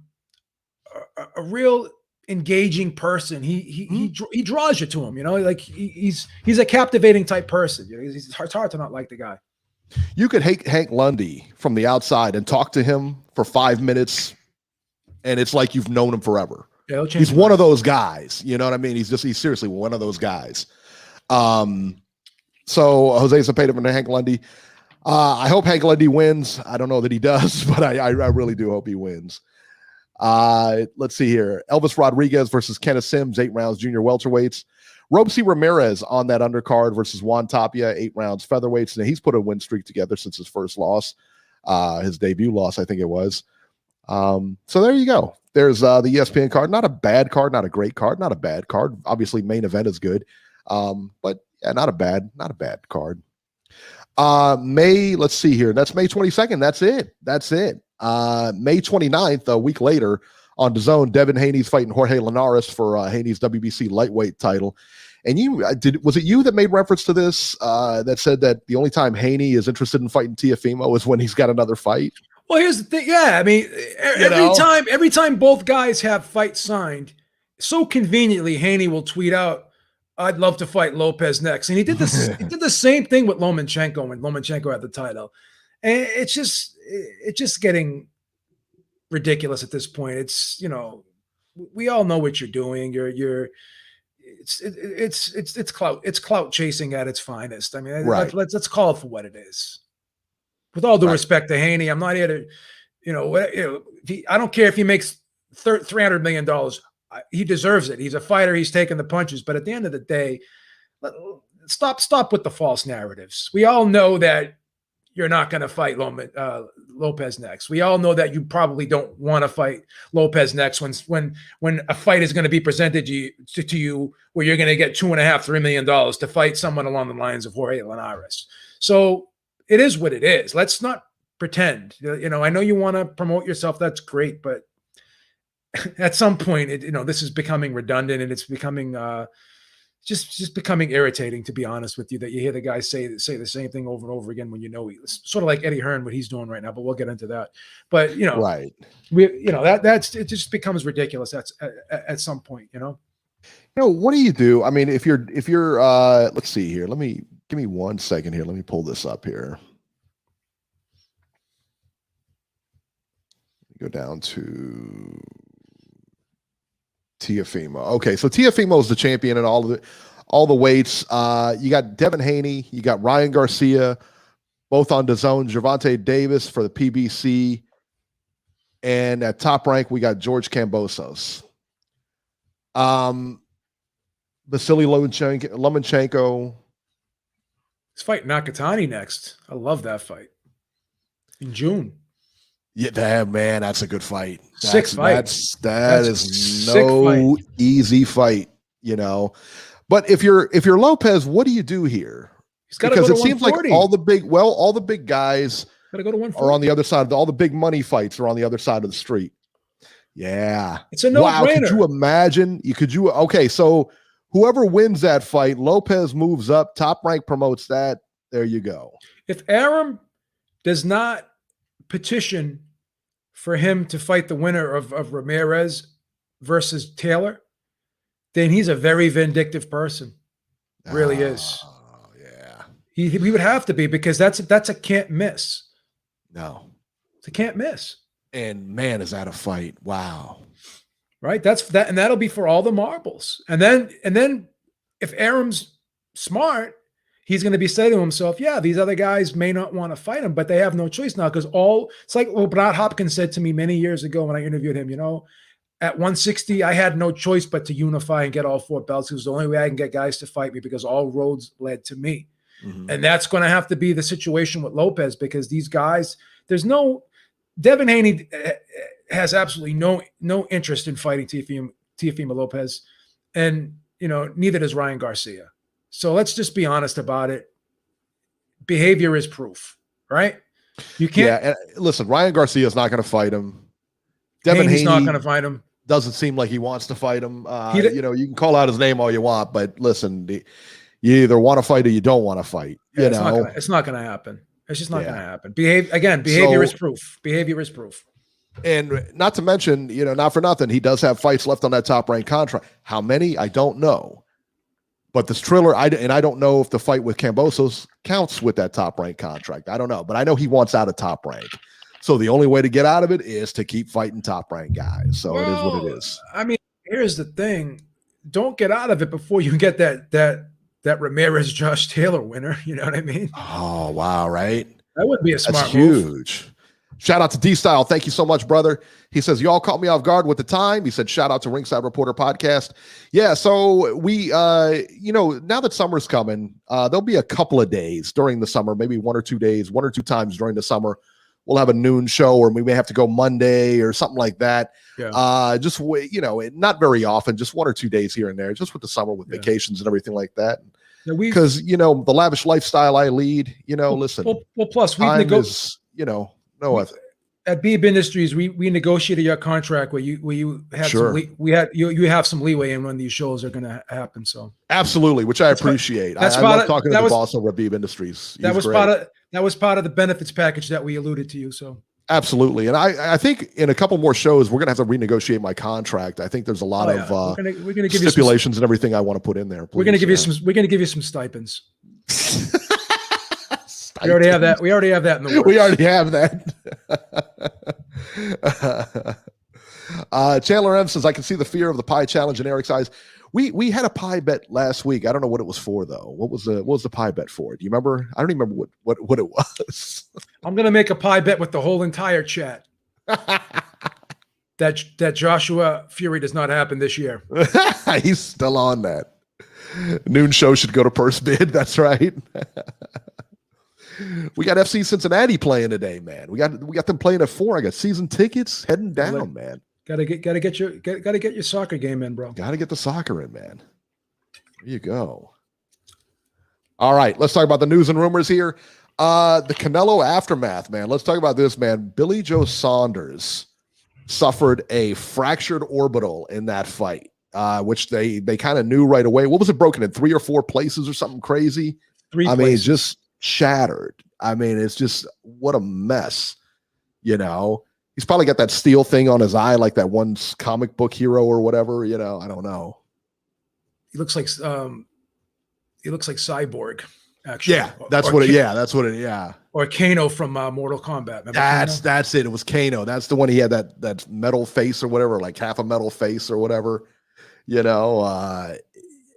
real engaging person. He draws you to him, like he's a captivating type person. It's hard to not like the guy. You could hate Hank Lundy from the outside and talk to him for 5 minutes, and it's like you've known him forever. Yeah, he's one of those guys. You know what I mean? He's seriously one of those guys. So Jose Zepeda and Hank Lundy. I hope Hank Lundy wins. I don't know that he does, but I really do hope he wins. Let's see here. Elvis Rodriguez versus Kenneth Sims, 8 rounds, junior welterweights. Robesy Ramirez on that undercard versus Juan Tapia, 8 rounds, featherweights. And he's put a win streak together since his first loss, his debut loss, I think it was. So there you go. There's the ESPN card. Not a bad card, not a great card, not a bad card. Obviously, main event is good. But yeah, not a bad card. Let's see here. That's May 22nd. That's it. May 29th, a week later, on DAZN, Devin Haney's fighting Jorge Linares for Haney's WBC lightweight title. And was it you that made reference to this, that said that the only time Haney is interested in fighting Teofimo is when he's got another fight? Well, here's the thing. Yeah, I mean, every time both guys have fights signed, so conveniently Haney will tweet out, "I'd love to fight Lopez next," and he did this. He did the same thing with Lomachenko when Lomachenko had the title, and it's just getting ridiculous at this point. It's we all know what you're doing. It's clout chasing at its finest. I mean, right. Let's call it for what it is. With all due respect to Haney, I'm not here to, I don't care if he makes $300 million. He deserves it. He's a fighter. He's taking the punches. But at the end of the day, stop with the false narratives. We all know that you're not going to fight Lopez next. We all know that you probably don't want to fight Lopez next when a fight is going to be presented to you where you're going to get $2.5–3 million to fight someone along the lines of Jorge Linares. So it is what it is. Let's not pretend. I know you want to promote yourself. That's great, but at some point, this is becoming redundant, and it's becoming just becoming irritating, to be honest with you. That you hear the guys say the same thing over and over again when he's sort of like Eddie Hearn, what he's doing right now. But we'll get into that. But right, it just becomes ridiculous at some point. What do you do? I mean, if you're let's see here. Give me 1 second here. Let me pull this up here. Go down to Teofimo. Okay, so Teofimo is the champion in all the weights. You got Devin Haney, you got Ryan Garcia, both on DAZN. Gervonta Davis for the PBC, and at Top Rank we got George Kambosos. Vasily Lomachenko. He's fighting Nakatani next. I love that fight in June. Yeah, man, that's a good fight. Sick fight. That is no easy fight, But if you're Lopez, what do you do here? Because it seems like all the big guys gotta go to 140. are on the other side. All the big money fights are on the other side of the street. Yeah, it's a no-brainer. Wow, could you imagine? Okay, so whoever wins that fight, Lopez moves up. Top Rank promotes that. There you go. If Arum does not petition for him to fight the winner of Ramirez versus Taylor, then he's a very vindictive person. Really is. Yeah. He would have to be, because that's a can't miss. No. It's a can't miss. And man, is that a fight. Wow. Right? That's that, and that'll be for all the marbles. And then if Arum's smart, he's going to be saying to himself, yeah, these other guys may not want to fight him, but they have no choice now, because it's like what Brad Hopkins said to me many years ago when I interviewed him, at 160, I had no choice but to unify and get all 4 belts. It was the only way I can get guys to fight me, because all roads led to me. Mm-hmm. And that's going to have to be the situation with Lopez, because these guys, Devin Haney has absolutely no interest in fighting Teofimo Lopez. And, neither does Ryan Garcia. So let's just be honest about it. Behavior is proof, right? You can't. Yeah, and listen, Ryan Garcia is not going to fight him. Devin Haney's not going to fight him. Doesn't seem like he wants to fight him. You can call out his name all you want, but listen, you either want to fight or you don't want to fight. Yeah, it's not going to happen. It's just not going to happen. Behavior is proof. Behavior is proof. And not to mention, not for nothing, he does have fights left on that Top Rank contract. How many? I don't know. But this Triller, I don't know if the fight with Kambosos counts with that Top Rank contract. I don't know. But I know he wants out of Top Rank. So the only way to get out of it is to keep fighting Top Rank guys. So it is what it is. I mean, here's the thing. Don't get out of it before you get that Ramirez Josh Taylor winner. You know what I mean? Oh, wow, right? That would be a smart That's move. Huge. Shout out to D-Style. Thank you so much, brother. He says, y'all caught me off guard with the time. He said, shout out to Ringside Reporter podcast. Yeah, so we, now that summer's coming, there'll be a couple of days during the summer, maybe 1 or 2 days, 1 or 2 times during the summer. We'll have a noon show, or we may have to go Monday or something like that. Yeah. Just, not very often, just 1 or 2 days here and there, just with the summer with vacations and everything like that. Because, the lavish lifestyle I lead, listen. Well, plus we at Beeb Industries, we negotiated your contract where you had you have some leeway in when these shows are going to happen. So absolutely, which I appreciate. I love talking to the boss over at Beeb Industries. That was part of the benefits package that we alluded to you. So absolutely, and I think in a couple more shows we're going to have to renegotiate my contract. I think there's a lot of we're gonna give stipulations and everything I want to put in there. Please. We're going to give you some stipends. We already have that. We already have that in the works. We already have that. Chandler M says, I can see the fear of the pie challenge in Eric's eyes. We had a pie bet last week. I don't know what it was for though. What was the pie bet for? Do you remember? I don't even remember what it was. I'm gonna make a pie bet with the whole entire chat. that Joshua Fury does not happen this year. He's still on that. Noon show should go to purse bid. That's right. We got FC Cincinnati playing today, man. We got them playing at 4. I got season tickets heading down, man. Gotta get your soccer game in, bro. Gotta get the soccer in, man. There you go. All right, let's talk about the news and rumors here. The Canelo aftermath, man. Let's talk about this, man. Billy Joe Saunders suffered a fractured orbital in that fight, which they kind of knew right away. What was it broken in 3 or 4 places or something crazy? 3 places. I mean, just shattered. I mean, it's just what a mess. He's probably got that steel thing on his eye, like that one comic book hero or whatever. I don't know. he looks like Cyborg, actually. Yeah, that's what it. Yeah, that's what it. Yeah. Or Kano from Mortal Kombat. Remember That's it. It was Kano. That's the one. He had that metal face or whatever, like half a metal face or whatever. You know,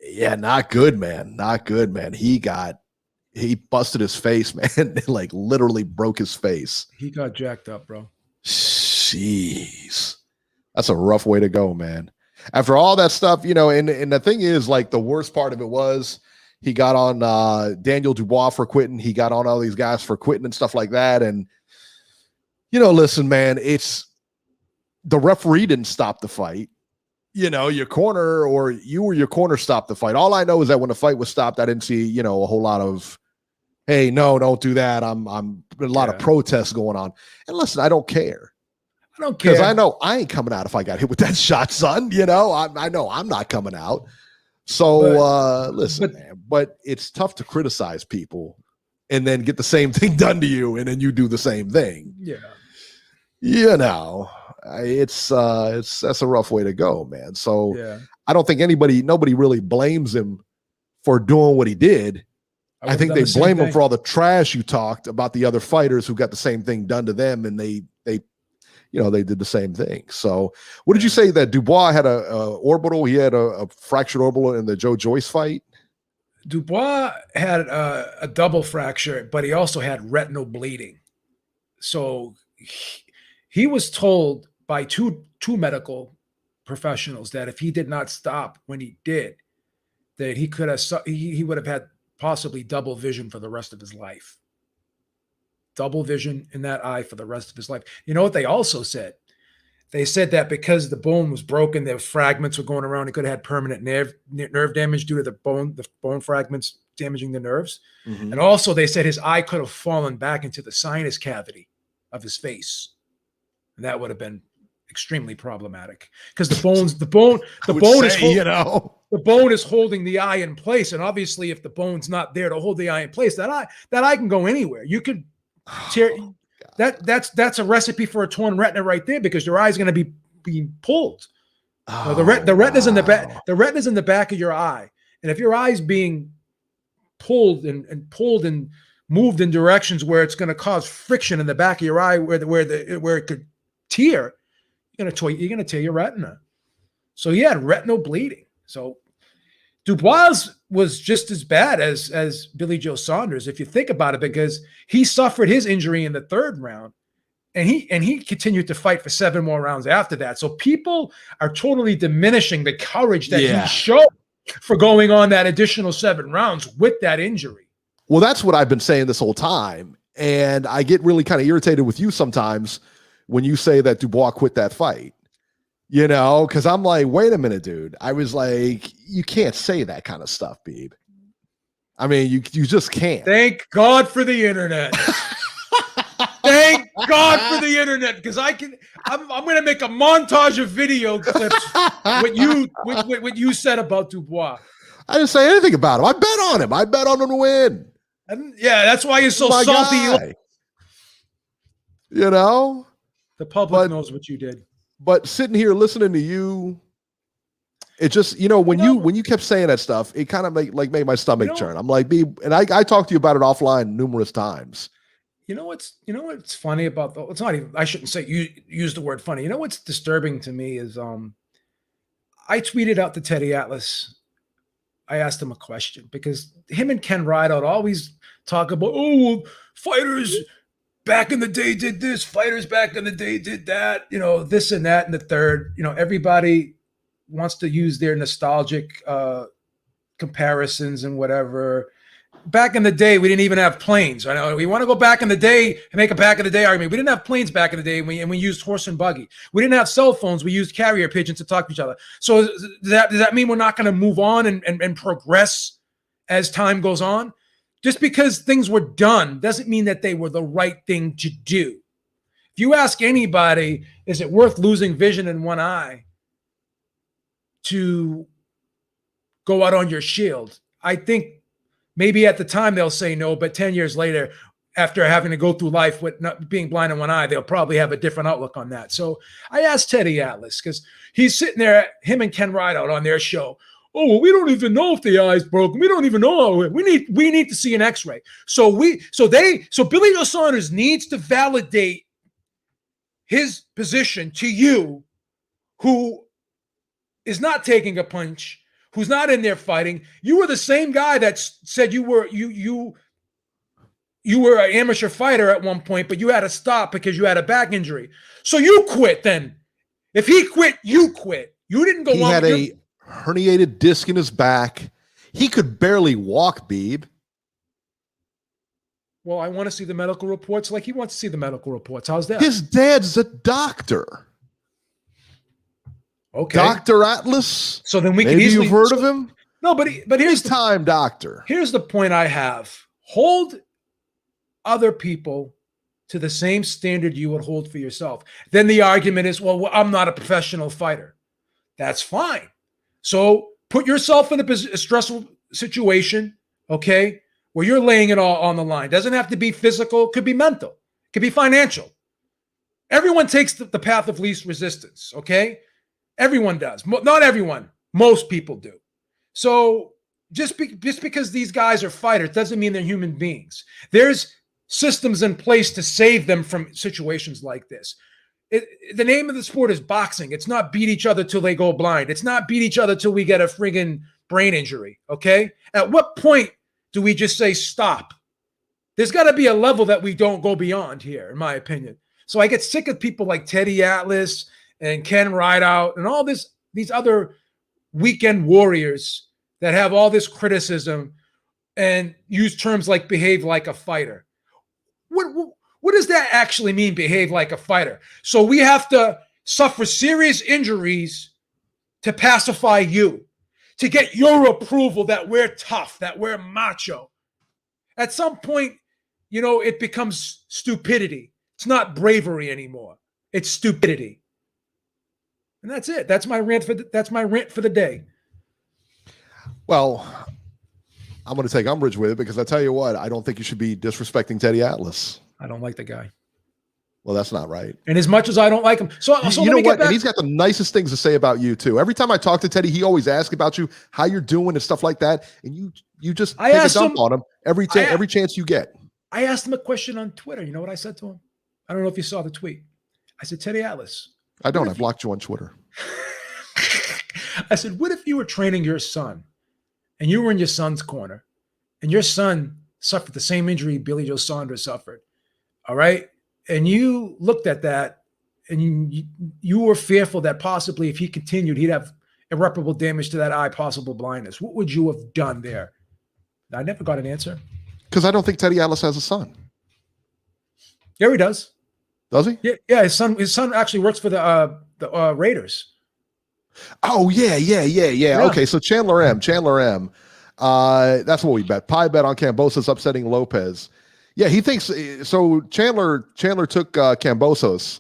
yeah, not good, man. Not good, man. He busted his face, man. Like literally broke his face. He got jacked up, bro. Jeez, that's a rough way to go, man. After all that stuff, you know, and the thing is, like, the worst part of it was he got on Daniel Dubois for quitting. He got on all these guys for quitting and stuff like that. And, you know, listen, man, it's the referee didn't stop the fight. You know, your corner or your corner stopped the fight. All I know is that when the fight was stopped, I didn't see, you know, a whole lot of, hey, no, don't do that. I'm a lot of protests going on. And listen, I don't care. I don't care. Because I know I ain't coming out if I got hit with that shot, son. You know, I know I'm not coming out. So listen, man, but it's tough to criticize people and then get the same thing done to you, and then you do the same thing. Yeah. You know, it's that's a rough way to go, man. So yeah. I don't think nobody really blames him for doing what he did. I think they blame him for all the trash you talked about the other fighters who got the same thing done to them, and they you know, they did the same thing. So what did you say that Dubois had a orbital? He had a fractured orbital in the Joe Joyce fight? Dubois had a double fracture, but he also had retinal bleeding. So he was told by two medical professionals that if he did not stop when he did, that he would have had possibly double vision for the rest of his life. Double vision in that eye for the rest of his life. You know what they also said? They said that because the bone was broken, the fragments were going around. He could have had permanent nerve damage due to the bone fragments damaging the nerves. Mm-hmm. And also they said his eye could have fallen back into the sinus cavity of his face. And that would have been extremely problematic because the bone is holding the eye in place. And obviously if the bone's not there to hold the eye in place, that eye can go anywhere. You could tear that's a recipe for a torn retina right there, because your eye is going to be being pulled. The retina's in the back. The retina's in the back of your eye, and if your eye is being pulled and moved in directions where it's going to cause friction in the back of your eye, where it could tear, you're going to tear your retina. So he had retinal bleeding. So Dubois was just as bad as Billy Joe Saunders, if you think about it, because he suffered his injury in the third round, and he continued to fight for 7 more rounds after that. So people are totally diminishing the courage that he showed for going on that additional 7 rounds with that injury. Well, that's what I've been saying this whole time, and I get really kind of irritated with you sometimes when you say that Dubois quit that fight. You know, because I'm like, wait a minute, dude. I was like, you can't say that kind of stuff, babe. I mean, you just can't. Thank God for the internet. Thank God for the internet, because I'm going to make a montage of video clips what you said about Dubois. I didn't say anything about him. I bet on him. I bet on him to win. And yeah, that's why you're so salty. Guy. You know, the public knows what you did. But sitting here listening to you, it just, you know, when you kept saying that stuff, it kind of made my stomach churn. I'm like, and I talked to you about it offline numerous times. You know what's funny about it's not even, I shouldn't say you use the word funny. You know what's disturbing to me is I tweeted out to Teddy Atlas. I asked him a question because him and Ken Rideout always talk about, fighters back in the day did this, fighters back in the day did that, you know, this and that and the third. You know, everybody wants to use their nostalgic comparisons and whatever. Back in the day, we didn't even have planes. I know we want to go back in the day and make a back in the day argument. We didn't have planes back in the day, and we used horse and buggy. We didn't have cell phones. We used carrier pigeons to talk to each other. So does that mean we're not going to move on and progress as time goes on? Just because things were done doesn't mean that they were the right thing to do. If you ask anybody, is it worth losing vision in one eye to go out on your shield? I think maybe at the time they'll say no, but 10 years later, after having to go through life with not being blind in one eye, they'll probably have a different outlook on that. So I asked Teddy Atlas, because he's sitting there, him and Ken Rideout on their show. oh, well, we don't even know if the eye's broken. We don't even know. We need to see an X-ray. So Billy Joe Saunders needs to validate his position to you, who is not taking a punch, who's not in there fighting. You were the same guy that said you were an amateur fighter at one point, but you had to stop because you had a back injury. So you quit then. If he quit, you quit. You didn't go on. He had a herniated disc in his back. He could barely walk, Beeb. Well, I want to see the medical reports like he wants to see the medical reports. How's that? His dad's a doctor. Okay. Dr. Atlas. So then we Maybe can easily. You've heard of him? No, but here's the time doctor. Here's the point I have. Hold other people to the same standard you would hold for yourself. Then the argument is, well, I'm not a professional fighter. That's fine. So put yourself in a stressful situation, okay, where you're laying it all on the line. Doesn't have to be physical. Could be mental. Could be financial. Everyone takes the path of least resistance, okay? Everyone does. Not everyone. Most people do. So just because these guys are fighters doesn't mean they're human beings. There's systems in place to save them from situations like this. The name of the sport is boxing. It's not beat each other till they go blind. It's not beat each other till we get a friggin' brain injury, okay? At what point do we just say stop? There's got to be a level that we don't go beyond here, in my opinion. So I get sick of people like Teddy Atlas and Ken Rideout and all these other weekend warriors that have all this criticism and use terms like behave like a fighter. What does that actually mean, behave like a fighter? So we have to suffer serious injuries to pacify you, to get your approval that we're tough, that we're macho. At some point, it becomes stupidity. It's not bravery anymore. It's stupidity. And that's it. That's my rant for the day. Well, I'm going to take umbrage with it because I tell you what, I don't think you should be disrespecting Teddy Atlas. I don't like the guy. Well, that's not right. And as much as I don't like him, so you know what? And he's got the nicest things to say about you too. Every time I talk to Teddy, he always asks about you, how you're doing, and stuff like that. And you just take a dump on him every chance you get. I asked him a question on Twitter. You know what I said to him? I don't know if you saw the tweet. I said, Teddy Atlas. I don't. I blocked you on Twitter. I said, what if you were training your son, and you were in your son's corner, and your son suffered the same injury Billy Joe Saunders suffered? All right. And you looked at that and you were fearful that possibly if he continued, he'd have irreparable damage to that eye, possible blindness. What would you have done there? I never got an answer. Because I don't think Teddy Atlas has a son. Yeah, he does. Does he? Yeah. His son actually works for the Raiders. Oh, yeah. Okay, so Chandler M. That's what we bet. Pie bet on Kambosos upsetting Lopez. Yeah, he thinks so. Chandler took Kambosos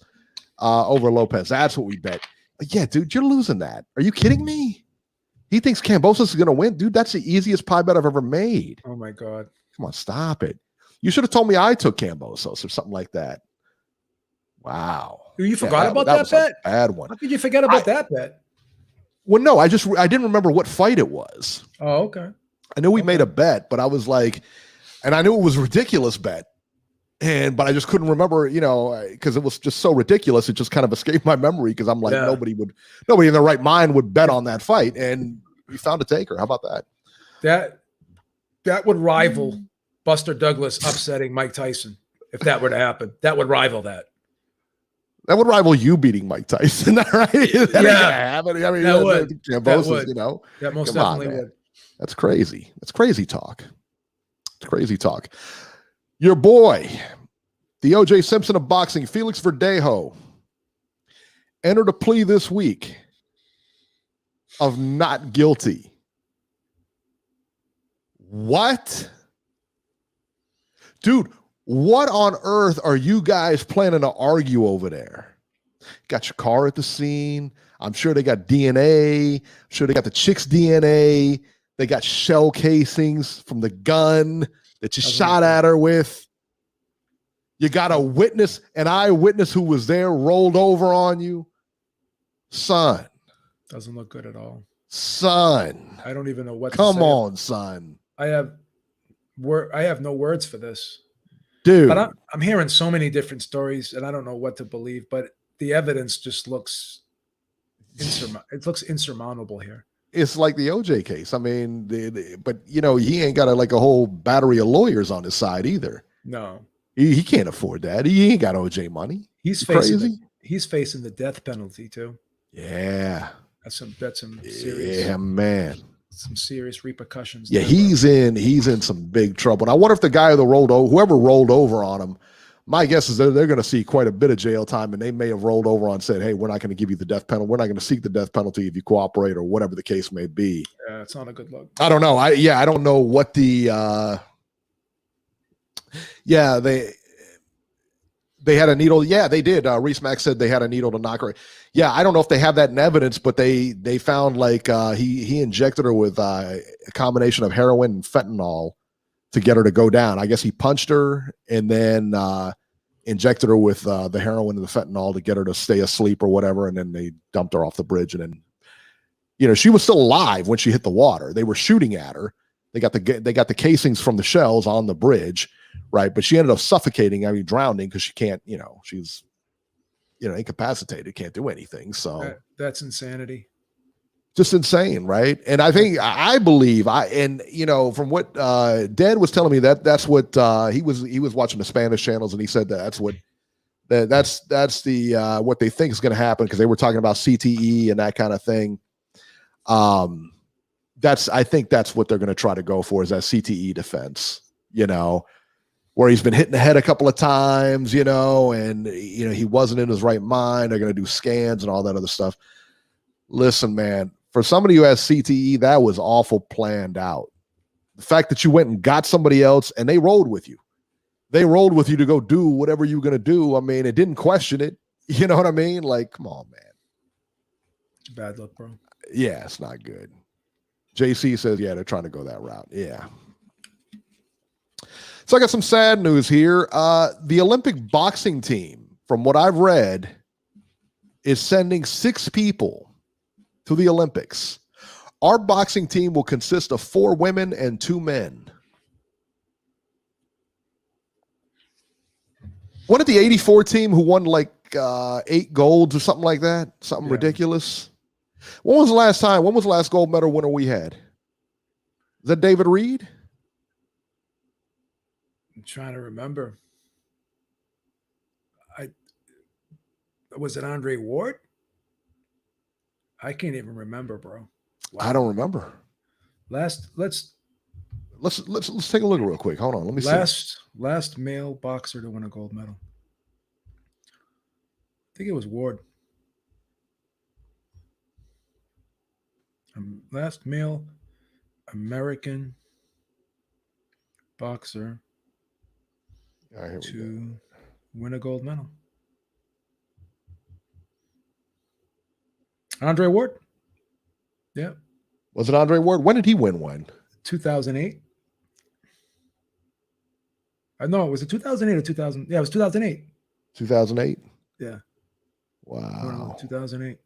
over Lopez. That's what we bet. Yeah, dude, you're losing that. Are you kidding me? He thinks Kambosos is going to win. Dude, that's the easiest pie bet I've ever made. Oh, my God. Come on, stop it. You should have told me I took Kambosos or something like that. Wow. You forgot about that bet? Bad one. How could you forget about that bet? Well, no, I didn't remember what fight it was. Oh, okay. I knew we made a bet, but I was like, and I knew it was a ridiculous bet. But I just couldn't remember, because it was just so ridiculous. It just kind of escaped my memory because I'm like, nobody in their right mind would bet on that fight. And we found a taker. How about that? That would rival Buster Douglas upsetting Mike Tyson. If that were to happen, that would rival that. That would rival you beating Mike Tyson, right? That ain't gonna happen. I mean, that would. Kambosos, That most definitely would. That's crazy. That's crazy talk. It's crazy talk. Your boy, the O.J. Simpson of boxing, Felix Verdejo, entered a plea this week of not guilty. What? Dude, what on earth are you guys planning to argue over there? Got your car at the scene. I'm sure they got DNA. I'm sure they got the chick's DNA. They got shell casings from the gun that you shot at her with. You got an eyewitness who was there, rolled over on you. Son. Doesn't look good at all. Son. I don't even know what Come to say. on, son. I have no words for this. Dude. But I'm hearing so many different stories, and I don't know what to believe. But the evidence just looks insurmountable here. It's like the OJ case. I mean, but he ain't got a whole battery of lawyers on his side either. No, he can't afford that. He ain't got OJ money. He's crazy. He's facing the death penalty too. Yeah, that's some serious. Yeah, man. Some serious repercussions. Yeah, he's in some big trouble. And I wonder if the guy whoever rolled over on him, my guess is they're going to see quite a bit of jail time, and they may have rolled over and said, hey, we're not going to give you the death penalty. We're not going to seek the death penalty if you cooperate or whatever the case may be. Yeah, it's not a good look. I don't know. I don't know what the they had a needle. Yeah, they did. Reese Mack said they had a needle to knock her. Yeah, I don't know if they have that in evidence, but they found he injected her with a combination of heroin and fentanyl to get her to go down. I guess he punched her and then injected her with the heroin and the fentanyl to get her to stay asleep or whatever, and then they dumped her off the bridge. And then, she was still alive when she hit the water. They were shooting at her. They got the casings from the shells on the bridge, right? But she ended up suffocating, drowning because she can't, she's, incapacitated, can't do anything. So that's insanity. Just insane, right? And I believe from what Dad was telling me that's what he was watching the Spanish channels, and he said that's what what they think is going to happen, because they were talking about CTE and that kind of thing. I think that's what they're going to try to go for, is that CTE defense, where he's been hit in the head a couple of times, and he wasn't in his right mind. They're going to do scans and all that other stuff. Listen, man, for somebody who has CTE, that was awful planned out. The fact that you went and got somebody else and they rolled with you. They rolled with you to go do whatever you were going to do. I mean, it didn't question it. You know what I mean? Like, come on, man. Bad luck, bro. Yeah, it's not good. JC says, yeah, they're trying to go that route. Yeah. So I got some sad news here. The Olympic boxing team, from what I've read, is sending 6 people to the Olympics. Our boxing team will consist of 4 women and 2 men. Wasn't it the 84 team who won 8 golds or something like that? Something ridiculous. When was the last gold medal winner we had? Is that David Reed? I'm trying to remember. Was it Andre Ward? I can't even remember, bro. Wow. I don't remember. Let's take a look real quick. Hold on, let me see. Last male boxer to win a gold medal. I think it was Ward. Last male American boxer to win a gold medal. Andre Ward. Yeah. Was it Andre Ward? When did he win one? 2008. No, was it 2008 or 2000? Yeah, it was 2008. 2008? Yeah. Wow. 2008.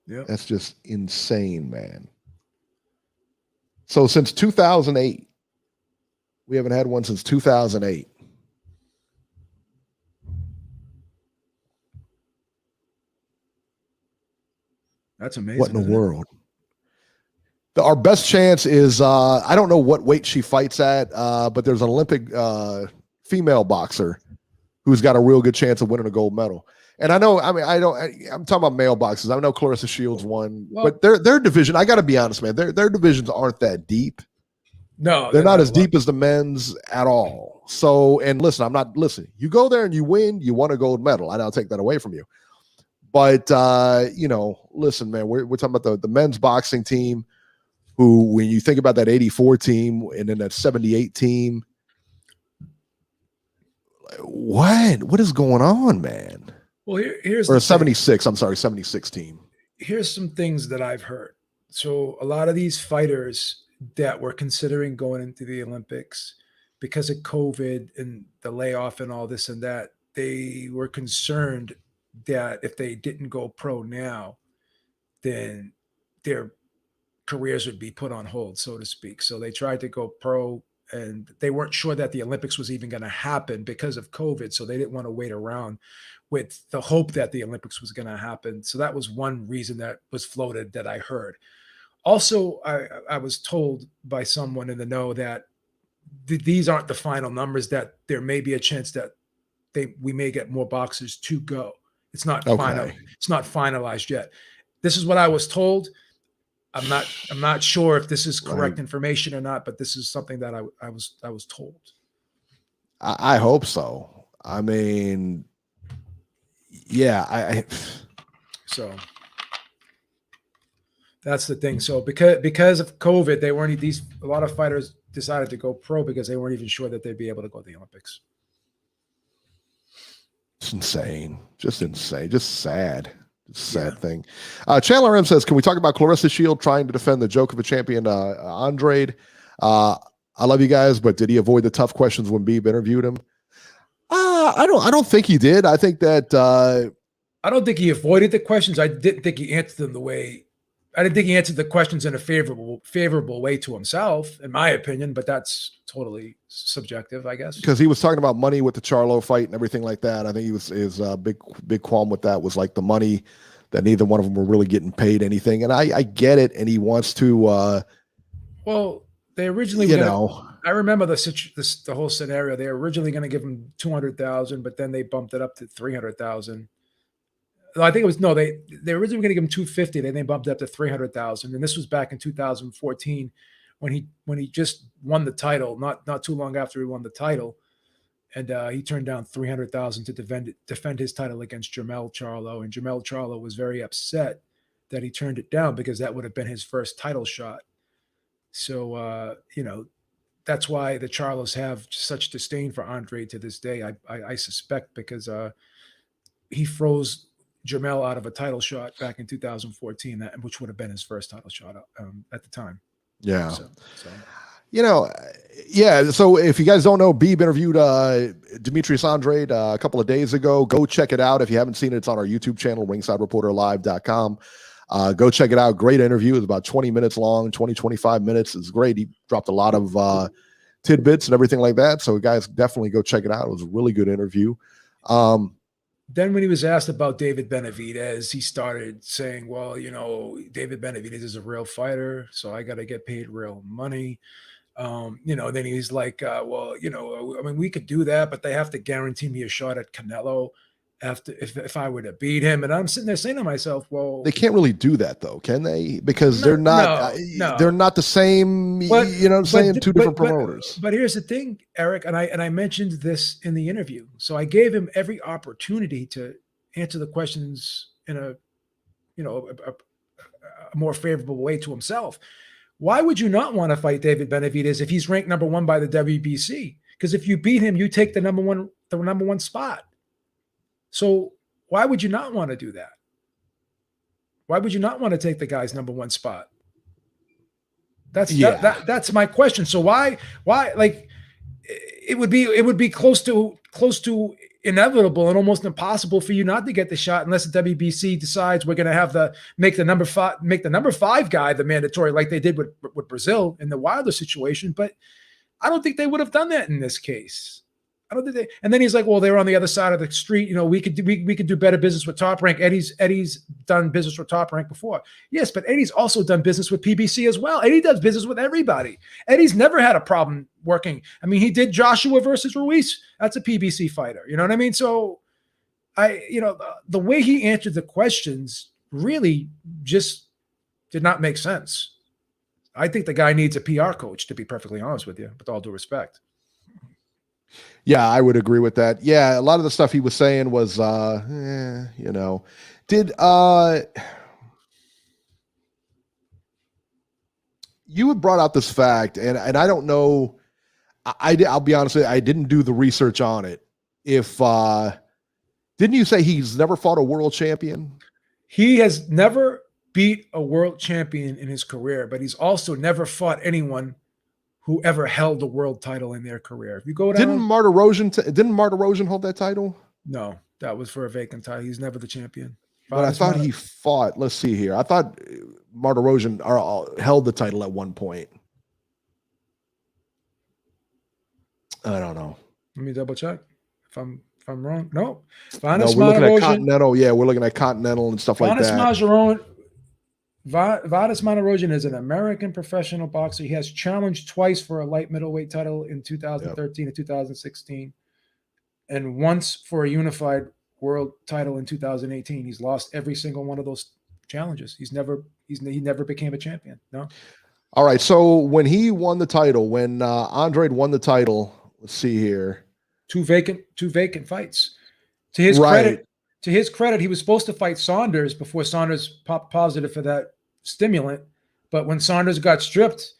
Yeah. That's just insane, man. So since 2008, we haven't had one since 2008. That's amazing. What in the world? Our best chance is, I don't know what weight she fights at, but there's an Olympic female boxer who's got a real good chance of winning a gold medal. And I'm talking about male boxers. I know Clarissa Shields won, but their division, I got to be honest, man, their divisions aren't that deep. No, they're not as deep as the men's at all. So, and listen, you go there and you win a gold medal. I'll take that away from you. But, listen, man, we're talking about the men's boxing team, who, when you think about that 84 team and then that 78 team, what is going on, man? Well, here's or 76. I'm sorry, 76 team. Here's some things that I've heard. So a lot of these fighters that were considering going into the Olympics because of COVID and the layoff and all this and that, they were concerned that if they didn't go pro now, then their careers would be put on hold, so to speak. So they tried to go pro, and they weren't sure that the Olympics was even going to happen because of COVID. So they didn't want to wait around with the hope that the Olympics was going to happen. So that was one reason that was floated that I heard. Also, I was told by someone in the know that these aren't the final numbers, that there may be a chance that we may get more boxers to go. It's not final. It's not finalized yet. This is what I was told. I'm not sure if this is correct information or not, but this is something that I was told. I hope so. I mean, yeah, so that's the thing. So because of COVID, a lot of fighters decided to go pro because they weren't even sure that they'd be able to go to the Olympics. It's insane. Just insane. Just sad. Sad thing. Chandler M says, can we talk about Clarissa Shield trying to defend the Djokovic champion Andrade? I love you guys, but did he avoid the tough questions when Beeb interviewed him? I don't think he did. I think that I don't think he avoided the questions. I didn't think he answered them I didn't think he answered the questions in a favorable way to himself, in my opinion, but that's totally subjective, I guess. Because he was talking about money with the Charlo fight and everything like that. I think his big qualm with that was like the money, that neither one of them were really getting paid anything. And I get it, and he wants to. Well, they originally, I remember the whole scenario. They were originally going to give him $200,000, but then they bumped it up to $300,000. I think it was they originally were going to give him $250,000, then they bumped it up to $300,000, and this was back in 2014 when he just won the title, not too long after he won the title, and he turned down $300,000 to defend his title against Jermell Charlo, and Jermell Charlo was very upset that he turned it down because that would have been his first title shot. So that's why the Charlos have such disdain for Andre to this day. I suspect because he froze Jermell out of a title shot back in 2014, which would have been his first title shot at the time. Yeah. So. So if you guys don't know, Beeb interviewed Demetrius Andrade a couple of days ago. Go check it out. If you haven't seen it, it's on our YouTube channel, ringsidereporterlive.com. Go check it out. Great interview. It was about 20 minutes long, 25 minutes. It's great. He dropped a lot of tidbits and everything like that. So guys, definitely go check it out. It was a really good interview. Then when he was asked about David Benavidez, he started saying, well, David Benavidez is a real fighter, so I got to get paid real money. Then he's like, we could do that, but they have to guarantee me a shot at Canelo if I were to beat him. And I'm sitting there saying to myself, well, they can't really do that though, can they? Because they're not the same, two different promoters. But here's the thing, Eric, and I mentioned this in the interview. So I gave him every opportunity to answer the questions in a more favorable way to himself. Why would you not want to fight David Benavidez if he's ranked number 1 by the WBC? Because if you beat him, you take the number one spot. So why would you not want to do that? Why would you not want to take the guy's number 1 spot? That's my question. So why like it would be close to inevitable and almost impossible for you not to get the shot unless the WBC decides we're going to make the number 5 guy the mandatory, like they did with Brazil in the Wilder situation. But I don't think they would have done that in this case. I don't think they. And then he's like, well, they were on the other side of the street. We could do better business with Top Rank. Eddie's done business with Top Rank before. Yes, but Eddie's also done business with PBC as well. Eddie does business with everybody. Eddie's never had a problem working. I mean, he did Joshua versus Ruiz. That's a PBC fighter. You know what I mean? So the way he answered the questions really just did not make sense. I think the guy needs a PR coach, to be perfectly honest with you, with all due respect. Yeah, I would agree with that. Yeah, a lot of the stuff he was saying was, did you had brought out this fact, and I don't know, I'll be honest with you, I didn't do the research on it. If didn't you say he's never fought a world champion? He has never beat a world champion in his career, but he's also never fought anyone who ever held the world title in their career. If you go down, didn't Marta Rosen hold that title? No, that was for a vacant title. He's never the champion. But I thought he fought. Let's see here. I thought Martirosyan held the title at one point. I don't know. Let me double check if I'm wrong. No, we're looking at Continental. Yeah, we're looking at Continental and stuff like that. Vadas Martirosyan is an American professional boxer. He has challenged twice for a light middleweight title in 2013 and 2016, and once for a unified world title in 2018. He's lost every single one of those challenges. He never became a champion. No. All right. So when he won the title, when Andrade won the title, let's see here. Two vacant fights. To his credit, he was supposed to fight Saunders before Saunders popped positive for that stimulant. But when Saunders got stripped,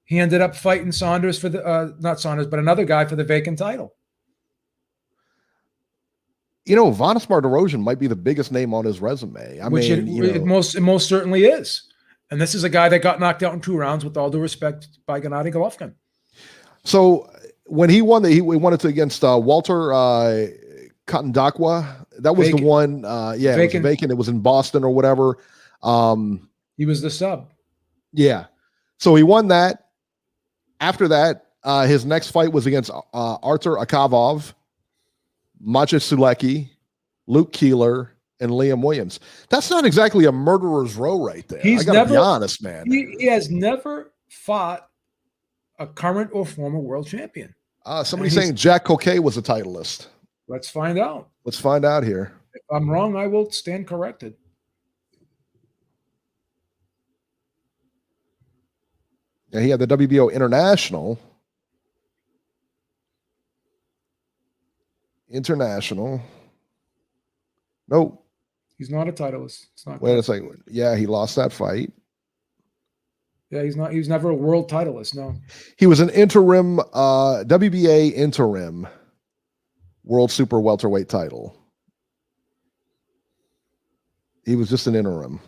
he ended up fighting Saunders for the not Saunders, but another guy for the vacant title. Vadas Martirosyan might be the biggest name on his resume. It most certainly is. And this is a guy that got knocked out in 2 rounds, with all due respect, by Gennady Golovkin. So when he won he won it against Walter Kotandakwa. That was vacant. The one. Yeah, vacant. It was vacant. It was in Boston or whatever. He was the sub. Yeah. So he won that. After that, his next fight was against Artur Akavov, Maciej Sulecki, Luke Keeler, and Liam Williams. That's not exactly a murderer's row right there. I gotta be honest, man. He has never fought a current or former world champion. Somebody's saying Jack Coquet was a titleist. Let's find out. Let's find out here. If I'm wrong, I will stand corrected. Yeah, he had the WBO International. Nope. He's not a titleist. It's not. Wait a second. Yeah, he lost that fight. Yeah, he's not. He was never a world titleist. No. He was an interim WBA interim world super welterweight title. He was just an interim.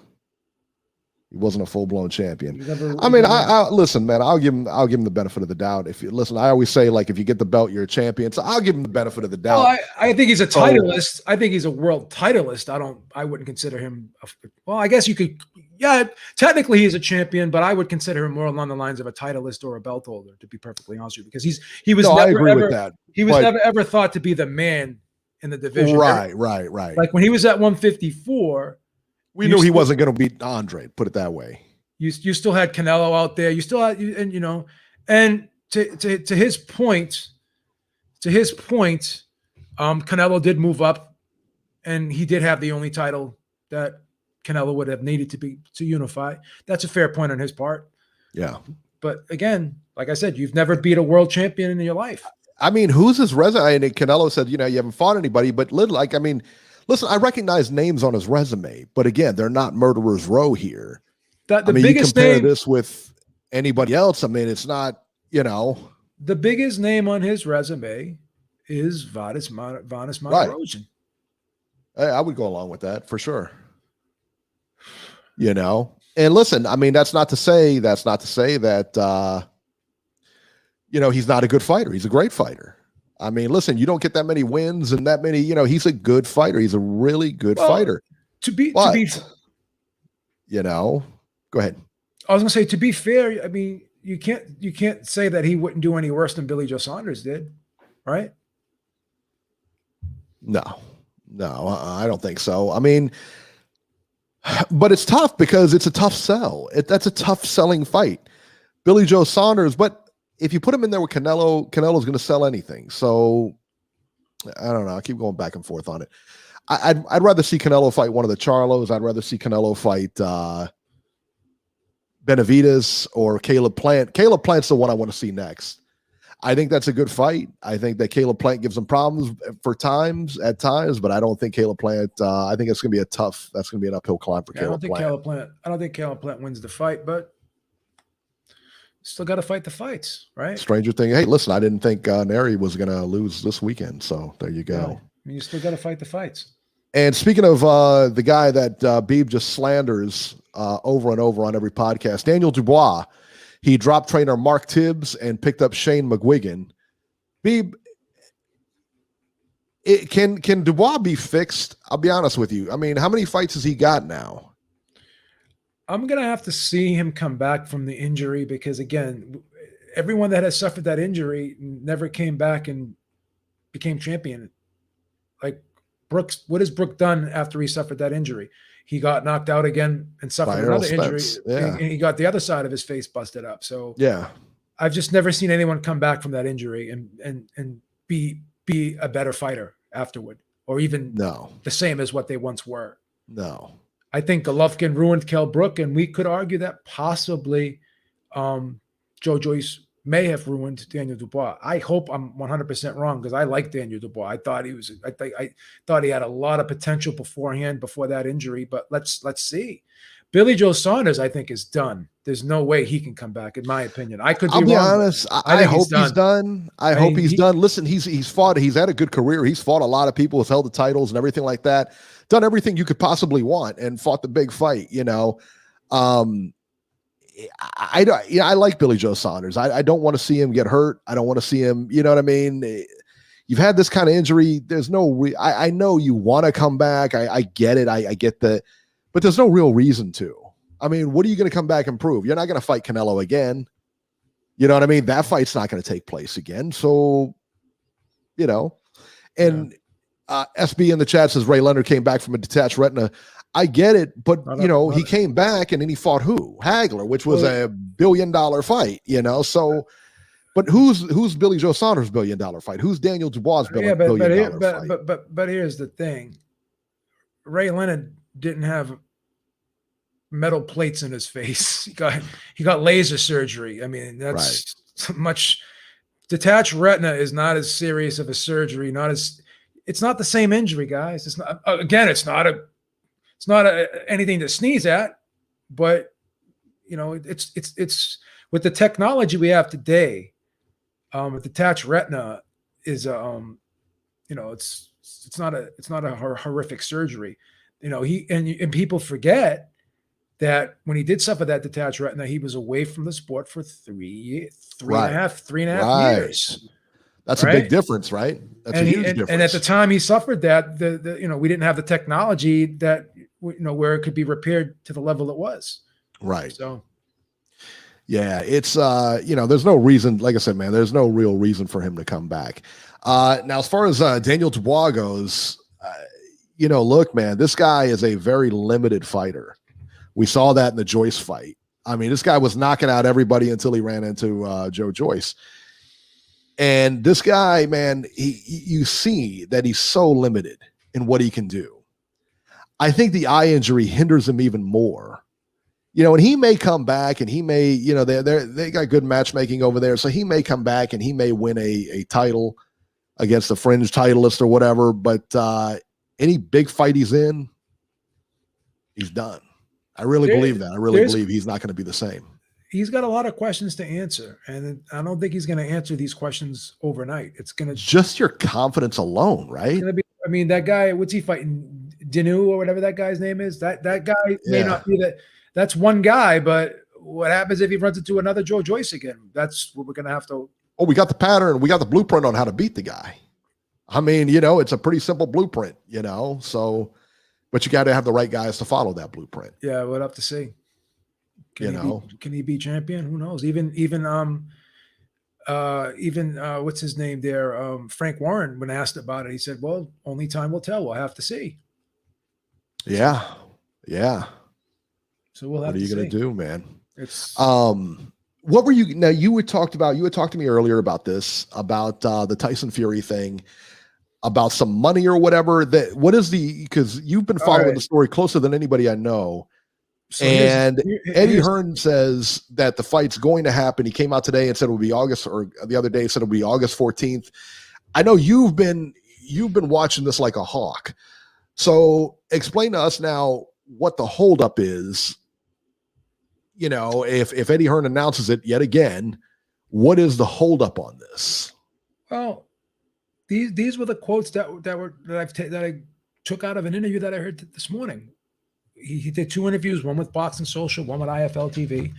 He wasn't a full-blown champion. I listen, man. I'll give him the benefit of the doubt. If you listen, I always say, like, if you get the belt, you're a champion. So I'll give him the benefit of the doubt. Well, I think he's a titleist. I think he's a world titleist. I wouldn't consider him. I guess you could. Yeah, technically he's a champion, but I would consider him more along the lines of a titleist or a belt holder, to be perfectly honest with you, because he was never ever thought to be the man in the division. Right. Like when he was at 154. We knew he wasn't going to beat Andrade, put it that way. You still had Canelo out there. You still had, and to his point, Canelo did move up, and he did have the only title that Canelo would have needed to unify. That's a fair point on his part. Yeah. But again, like I said, you've never beat a world champion in your life. I mean, who's his resume? And Canelo said, you haven't fought anybody, but listen, I recognize names on his resume, but again, they're not murderer's row here. The biggest you compare name, this with anybody else. I mean, it's not, The biggest name on his resume is Vadas Martirosyan. Right. I would go along with that for sure. And listen, I mean, that's not to say that, he's not a good fighter. He's a great fighter. I mean, listen, you don't get that many wins and that many, he's a good fighter. He's a really good fighter. Go ahead. I was going to say, to be fair, I mean, you can't say that he wouldn't do any worse than Billy Joe Saunders did, right? No, I don't think so. I mean, but it's tough because it's a tough sell. That's a tough selling fight. Billy Joe Saunders, but if you put him in there with Canelo's going to sell anything. So I don't know. I keep going back and forth on it. I'd rather see Canelo fight one of the Charlos. I'd rather see Canelo fight Benavidez or Caleb Plant. Caleb Plant's the one I want to see next. I think that's a good fight. I think that Caleb Plant gives him problems at times, but I don't think Caleb Plant. I think it's going to be that's going to be an uphill climb for Caleb Plant. I don't think Caleb Plant wins the fight, but still got to fight the fights, right? Stranger thing. Hey, listen, I didn't think Nery was going to lose this weekend, so there you go. Yeah. I mean, you still got to fight the fights. And speaking of the guy that Beeb just slanders over and over on every podcast, Daniel Dubois, he dropped trainer Mark Tibbs and picked up Shane McGuigan. Beeb, Can Dubois be fixed? I'll be honest with you. I mean, how many fights has he got now? I'm going to have to see him come back from the injury because, again, everyone that has suffered that injury never came back and became champion. Like Brooks, what has Brooke done after he suffered that injury? He got knocked out again and suffered another injury. Yeah. And he got the other side of his face busted up. So yeah, I've just never seen anyone come back from that injury and be a better fighter afterward, or even the same as what they once were. No. I think Golovkin ruined Kell Brook, and we could argue that possibly Joe Joyce may have ruined Daniel Dubois. I hope I'm 100% wrong because I like Daniel Dubois. I thought he had a lot of potential beforehand, before that injury. But let's see. Billy Joe Saunders, I think, is done. There's no way he can come back, in my opinion. I could be wrong. I'll be honest. I hope he's done. I hope he's done. Listen, he's fought. He's had a good career. He's fought a lot of people. Has held the titles and everything like that. Done everything you could possibly want and fought the big fight. I like Billy Joe Saunders. I don't want to see him get hurt. I don't want to see him. You know what I mean? You've had this kind of injury. There's no. I know you want to come back. I get it. I get that. But there's no real reason to. I mean, what are you going to come back and prove? You're not going to fight Canelo again. You know what I mean? That fight's not going to take place again. So, and SB in the chat says Ray Leonard came back from a detached retina. I get it, but he came back and then he fought who? Hagler, which was a $1 billion fight, So, but who's Billy Joe Saunders' $1 billion fight? Who's Daniel Dubois' $1 billion fight? But here's the thing. Ray Leonard didn't have metal plates in his face. He got laser surgery. I mean, that's much. Detached retina is not as serious of a surgery. It's not the same injury, guys. It's not. Again, it's not anything to sneeze at. But it's with the technology we have today. With detached retina is it's not a horrific surgery. And people forget that when he did suffer that detached retina, he was away from the sport for three and a half years. That's a big difference, right? That's a huge difference. And at the time he suffered that, we didn't have the technology that where it could be repaired to the level it was. Right. So. Yeah, it's there's no reason. Like I said, man, there's no real reason for him to come back. Now, as far as Daniel Dubois goes. Look, man, this guy is a very limited fighter. We saw that in the Joyce fight. I mean, this guy was knocking out everybody until he ran into Joe Joyce. And this guy, man, you see that he's so limited in what he can do. I think the eye injury hinders him even more. And he may come back and he may, they got good matchmaking over there. So he may come back and he may win a title against a fringe titleist or whatever. But any big fight he's in, he's done. I really believe that. I really believe he's not going to be the same. He's got a lot of questions to answer, and I don't think he's going to answer these questions overnight. It's going to just your confidence alone, right? That guy, what's he fighting? Dinu or whatever that guy's name is. That guy may not be that. That's one guy, but what happens if he runs into another Joe Joyce again? That's what we're going to have to. Oh, we got the pattern. We got the blueprint on how to beat the guy. I mean, it's a pretty simple blueprint, so, but you got to have the right guys to follow that blueprint. Yeah, we'll have to see. Can he be champion? Who knows? Even what's his name there? Frank Warren, when asked about it, he said, well, only time will tell. We'll have to see. Yeah. So we'll have to see. What are you going to do, man? It's what were you, now you had talked to me earlier about this, about the Tyson Fury thing, about some money or whatever. Because you've been following the story closer than anybody I know. So Eddie Hearn says that the fight's going to happen. He came out today and said it would be August, or the other day said it would be August 14th. I know you've been watching this like a hawk. So explain to us now what the holdup is. If Eddie Hearn announces it yet again, what is the holdup on this? Well, these were the quotes that I took out of an interview that I heard this morning. He did 2 interviews, one with Boxing Social, one with IFL TV,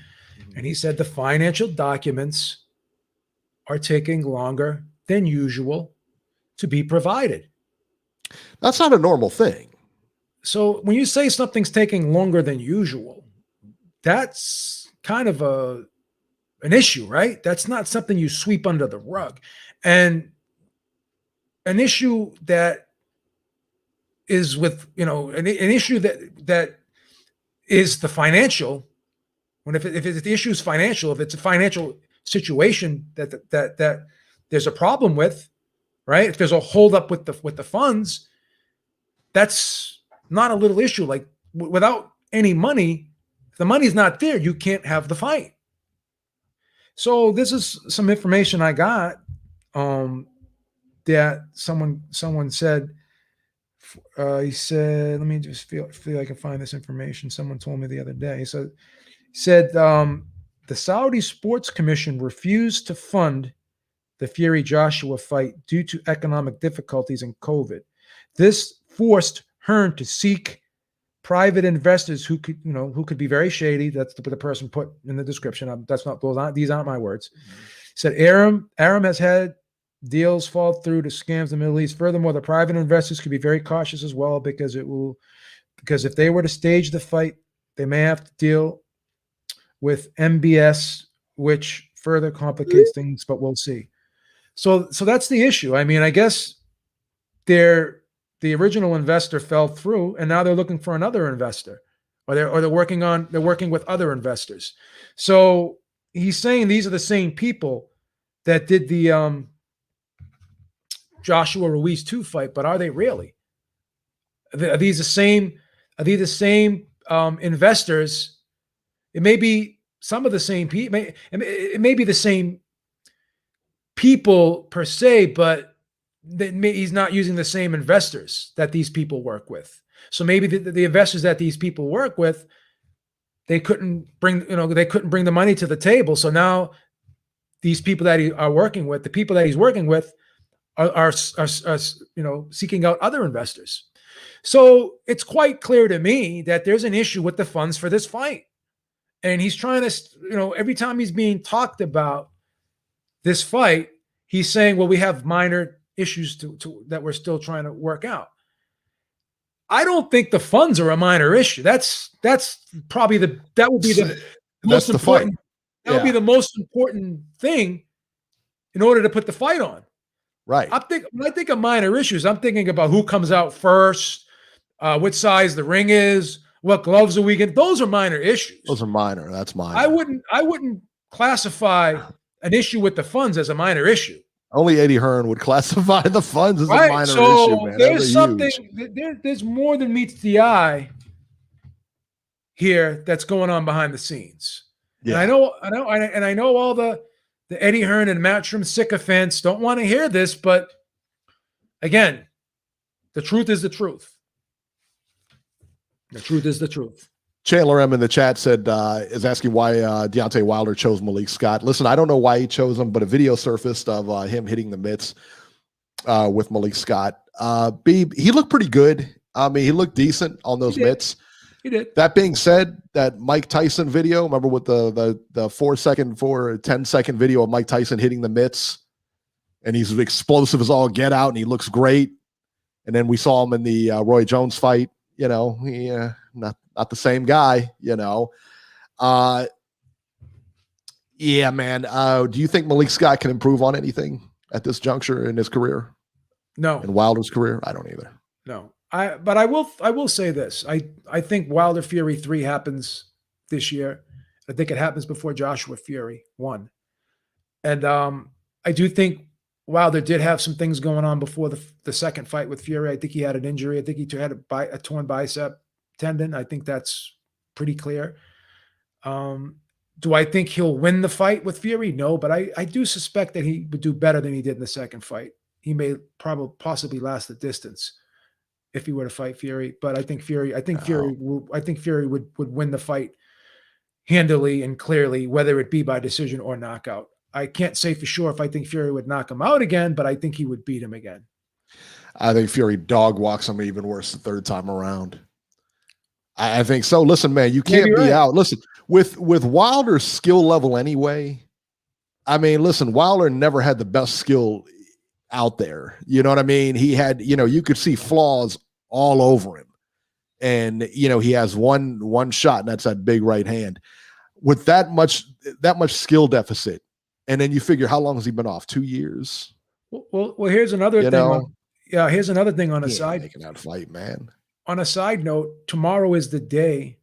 and he said the financial documents are taking longer than usual to be provided. That's not a normal thing. So when you say something's taking longer than usual, that's kind of an issue, right? That's not something you sweep under the rug. And an issue that is with, an issue that is the financial, if the issue is financial, if it's a financial situation that there's a problem with, right? If there's a holdup with the funds, that's not a little issue. Like without any money, if the money's not there, you can't have the fight. So this is some information I got that someone said. He said, let me just feel I can find this information. Someone told me the other day. So he said the Saudi Sports Commission refused to fund the Fury Joshua fight due to economic difficulties and COVID. This forced Hearn to seek private investors who could be very shady. That's the person put in the description. These aren't my words. He said Aram has had deals fall through to scams in the Middle East. Furthermore, the private investors could be very cautious as well because if they were to stage the fight, they may have to deal with MBS, which further complicates things, but we'll see. So that's the issue. I mean, I guess the original investor fell through, and now they're looking for another investor, or they're working with other investors. So he's saying these are the same people that did the Joshua Ruiz 2 fight, but are they really? Are these the same? Are these the same investors? It may be some of the same people. It may be the same people per se, but he's not using the same investors that these people work with. So maybe the investors that these people work with, they couldn't bring the money to the table. So now these people that he are working with, the people that he's working with, are seeking out other investors. So it's quite clear to me that there's an issue with the funds for this fight. And he's trying to, every time he's being talked about this fight, he's saying, well, we have minor issues that we're still trying to work out. I don't think the funds are a minor issue. That's probably that would be the most important. That would be the most important thing in order to put the fight on. Right. When I think of minor issues, I'm thinking about who comes out first, what size the ring is, what gloves are we getting. Those are minor issues. Those are minor. That's minor. I wouldn't classify an issue with the funds as a minor issue. Only Eddie Hearn would classify the funds as a minor issue, man. There's there's more than meets the eye here that's going on behind the scenes. Yeah. And I know all the Eddie Hearn and Matchroom sycophants don't want to hear this, but again, the truth is the truth. The truth is the truth. Chandler M in the chat said, is asking why Deontay Wilder chose Malik Scott. Listen, I don't know why he chose him, but a video surfaced of him hitting the mitts with Malik Scott. He looked pretty good. I mean, he looked decent on those mitts. He did. That being said, that Mike Tyson video, remember with the 10-second video of Mike Tyson hitting the mitts, and he's explosive as all get out, and he looks great. And then we saw him in the Roy Jones fight. He not the same guy. Yeah, man. Do you think Malik Scott can improve on anything at this juncture in his career? No. In Wilder's career, I don't either. No. But I will say this. I think Wilder Fury 3 happens this year. I think it happens before Joshua Fury 1. And I do think Wilder did have some things going on before the second fight with Fury. I think he had an injury. I think he had a torn bicep tendon. I think that's pretty clear. Do I think he'll win the fight with Fury? No, but I do suspect that he would do better than he did in the second fight. He may possibly last the distance if he were to fight Fury, but I think Fury would win the fight handily and clearly, whether it be by decision or knockout. I can't say for sure if I think Fury would knock him out again, but I think he would beat him again. I think Fury dog walks him even worse the third time around. I think so. Listen, man, you can't be out. Listen, with Wilder's skill level anyway, I mean, listen, Wilder never had the best skill out there. You know what I mean? He had, you could see flaws all over him. And, he has one shot, and that's that big right hand. With that much skill deficit, and then you figure, how long has he been off? 2 years? Well, here's another thing. Here's another thing on a side. Making that fight, man. On a side note, tomorrow is the day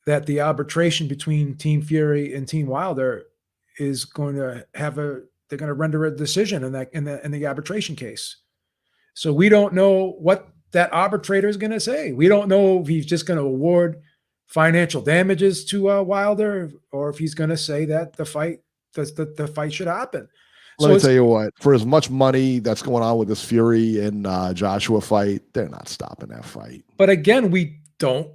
that the arbitration between Team Fury and Team Wilder is going to they're going to render a decision in the arbitration case. So we don't know what that arbitrator is going to say. We don't know if he's just going to award financial damages to Wilder, or if he's going to say that the fight should happen. Let me tell you what, for as much money that's going on with this Fury and Joshua fight, they're not stopping that fight. But again, we don't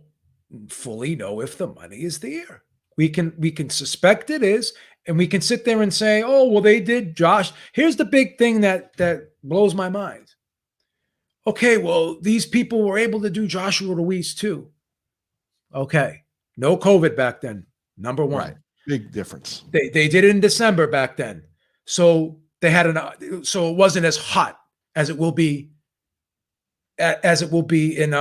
fully know if the money is there. We can suspect it is, and we can sit there and say, oh, well, they did Josh. Here's the big thing that blows my mind. Okay, well, these people were able to do Joshua Ruiz too. Okay, no COVID back then, number one. Right. Big difference. They did it in December back then. So so it wasn't as hot as it will be in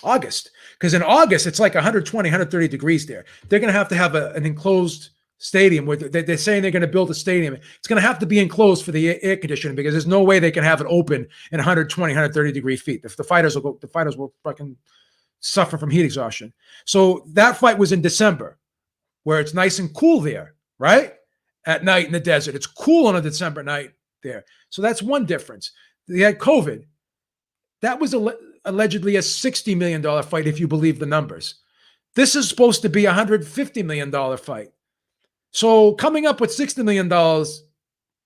August. Because in August, it's like 120, 130 degrees there. They're going to have an enclosed stadium where they're saying they're going to build a stadium. It's going to have to be enclosed for the air conditioning, because there's no way they can have it open in 120, 130 degree feet. The fighters will fucking suffer from heat exhaustion. So that fight was in December, where it's nice and cool there, right? At night in the desert. It's cool on a December night there. So that's one difference. They had COVID. That was allegedly a $60 million fight, if you believe the numbers. This is supposed to be a $150 million fight. So coming up with $60 million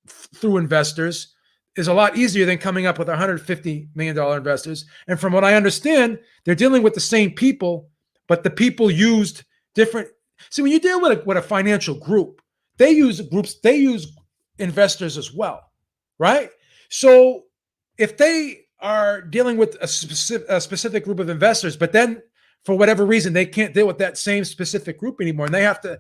through investors is a lot easier than coming up with $150 million investors. And from what I understand, they're dealing with the same people, but the people used different. See, when you deal with a financial group, they use investors as well, right? So if they are dealing with a specific group of investors, but then for whatever reason, they can't deal with that same specific group anymore, and they have to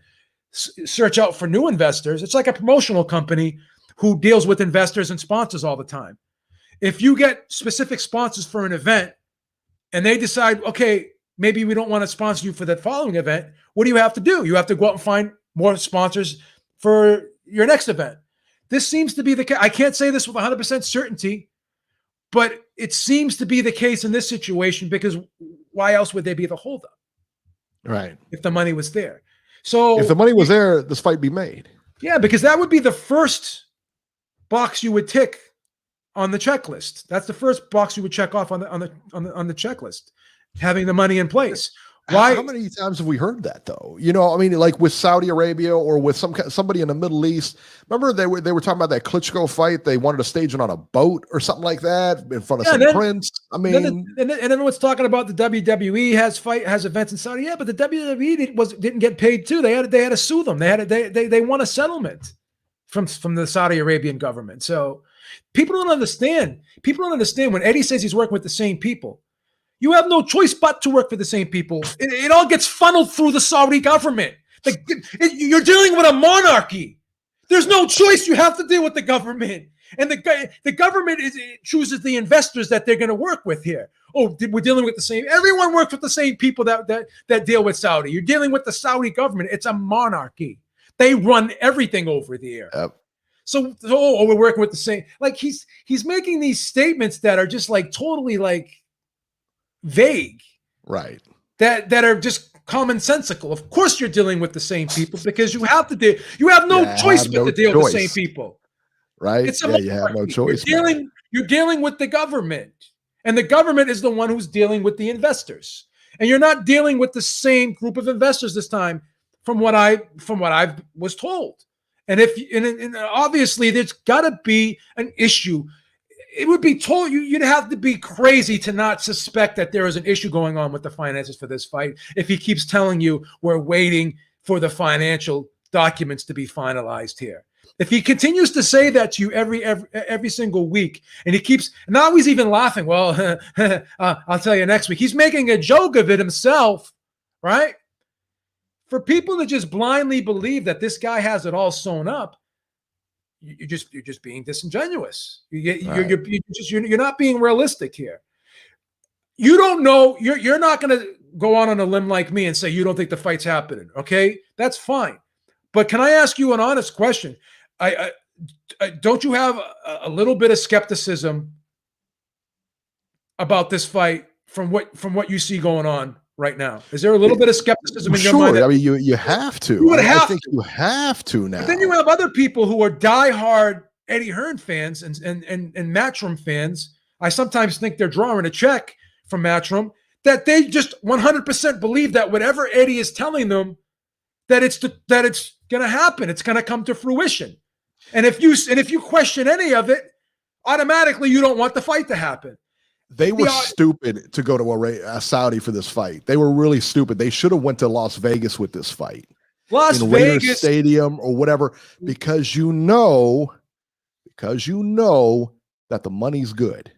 search out for new investors. It's like a promotional company who deals with investors and sponsors all the time. If you get specific sponsors for an event and they decide, okay, maybe we don't want to sponsor you for that following event, what do you have to do? You have to go out and find more sponsors for your next event. This seems to be the case. I can't say this with 100% certainty, but it seems to be the case in this situation, because why else would they be the holdup? Right. If the money was there. So if the money was there, this fight be made. Yeah, because that would be the first box you would tick on the checklist. That's the first box you would check off on the checklist, having the money in place. Why? How many times have we heard that though? I mean, like with Saudi Arabia or with somebody in the Middle East. Remember they were talking about that Klitschko fight. They wanted to stage it on a boat or something like that in front of some prince. I mean, and everyone's talking about the WWE has events in Saudi. Yeah, but the WWE didn't get paid too. They had to sue them. They won a settlement from the Saudi Arabian government. So people don't understand. People don't understand when Eddie says he's working with the same people. You have no choice but to work for the same people. It all gets funneled through the Saudi government. You're dealing with a monarchy. There's no choice. You have to deal with the government. And the government chooses the investors that they're going to work with here. Oh, we're dealing with the same. Everyone works with the same people that deal with Saudi. You're dealing with the Saudi government. It's a monarchy. They run everything over there. Yep. So we're working with the same. Like he's making these statements that are just like totally like vague, right? That are just commonsensical. Of course, you're dealing with the same people because you have to deal. You have no choice but to deal with the same people, right? You have no choice. You're dealing with the government, and the government is the one who's dealing with the investors, and you're not dealing with the same group of investors this time, from what I was told. And obviously there's got to be an issue. It would be told you'd have to be crazy to not suspect that there is an issue going on with the finances for this fight. If he keeps telling you we're waiting for the financial documents to be finalized here, if he continues to say that to you every single week, and he keeps now he's even laughing. Well, I'll tell you next week. He's making a joke of it himself, right? For people to just blindly believe that this guy has it all sewn up, you're just being disingenuous. Right. You're not being realistic here. You don't know. You're not going to go on a limb like me and say you don't think the fight's happening. Okay, that's fine. But can I ask you an honest question? Don't you have a little bit of skepticism about this fight from what you see going on right now? Is there a little bit of skepticism in your mind? I mean, you have to. You would I think you have to now. But then you have other people who are diehard Eddie Hearn fans and Matchroom fans. I sometimes think they're drawing a check from Matchroom, that they just 100% believe that whatever Eddie is telling them, that it's going to happen. It's going to come to fruition. And if you question any of it, automatically you don't want the fight to happen. They were stupid to go to Saudi for this fight. They were really stupid. They should have went to Las Vegas with this fight. Las Vegas Raiders Stadium or whatever, because you know that the money's good.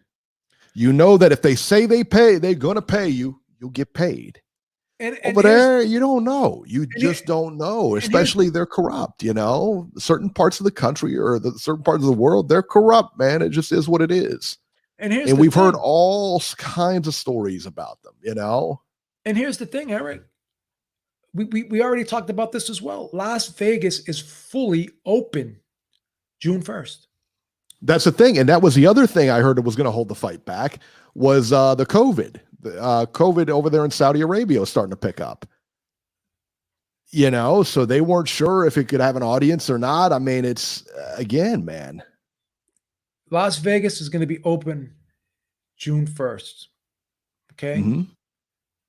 You know that if they say they're going to pay you, you'll get paid. And over there, you don't know. You just don't know, especially they're corrupt, certain parts of the country or certain parts of the world, they're corrupt, man. It just is what it is. And we've heard all kinds of stories about them, And here's the thing, Eric. We already talked about this as well. Las Vegas is fully open June 1st. That's the thing. And that was the other thing I heard that was going to hold the fight back was the COVID. COVID over there in Saudi Arabia was starting to pick up. So they weren't sure if it could have an audience or not. I mean, it's, again, man. Las Vegas is going to be open June 1st. Okay. Mm-hmm.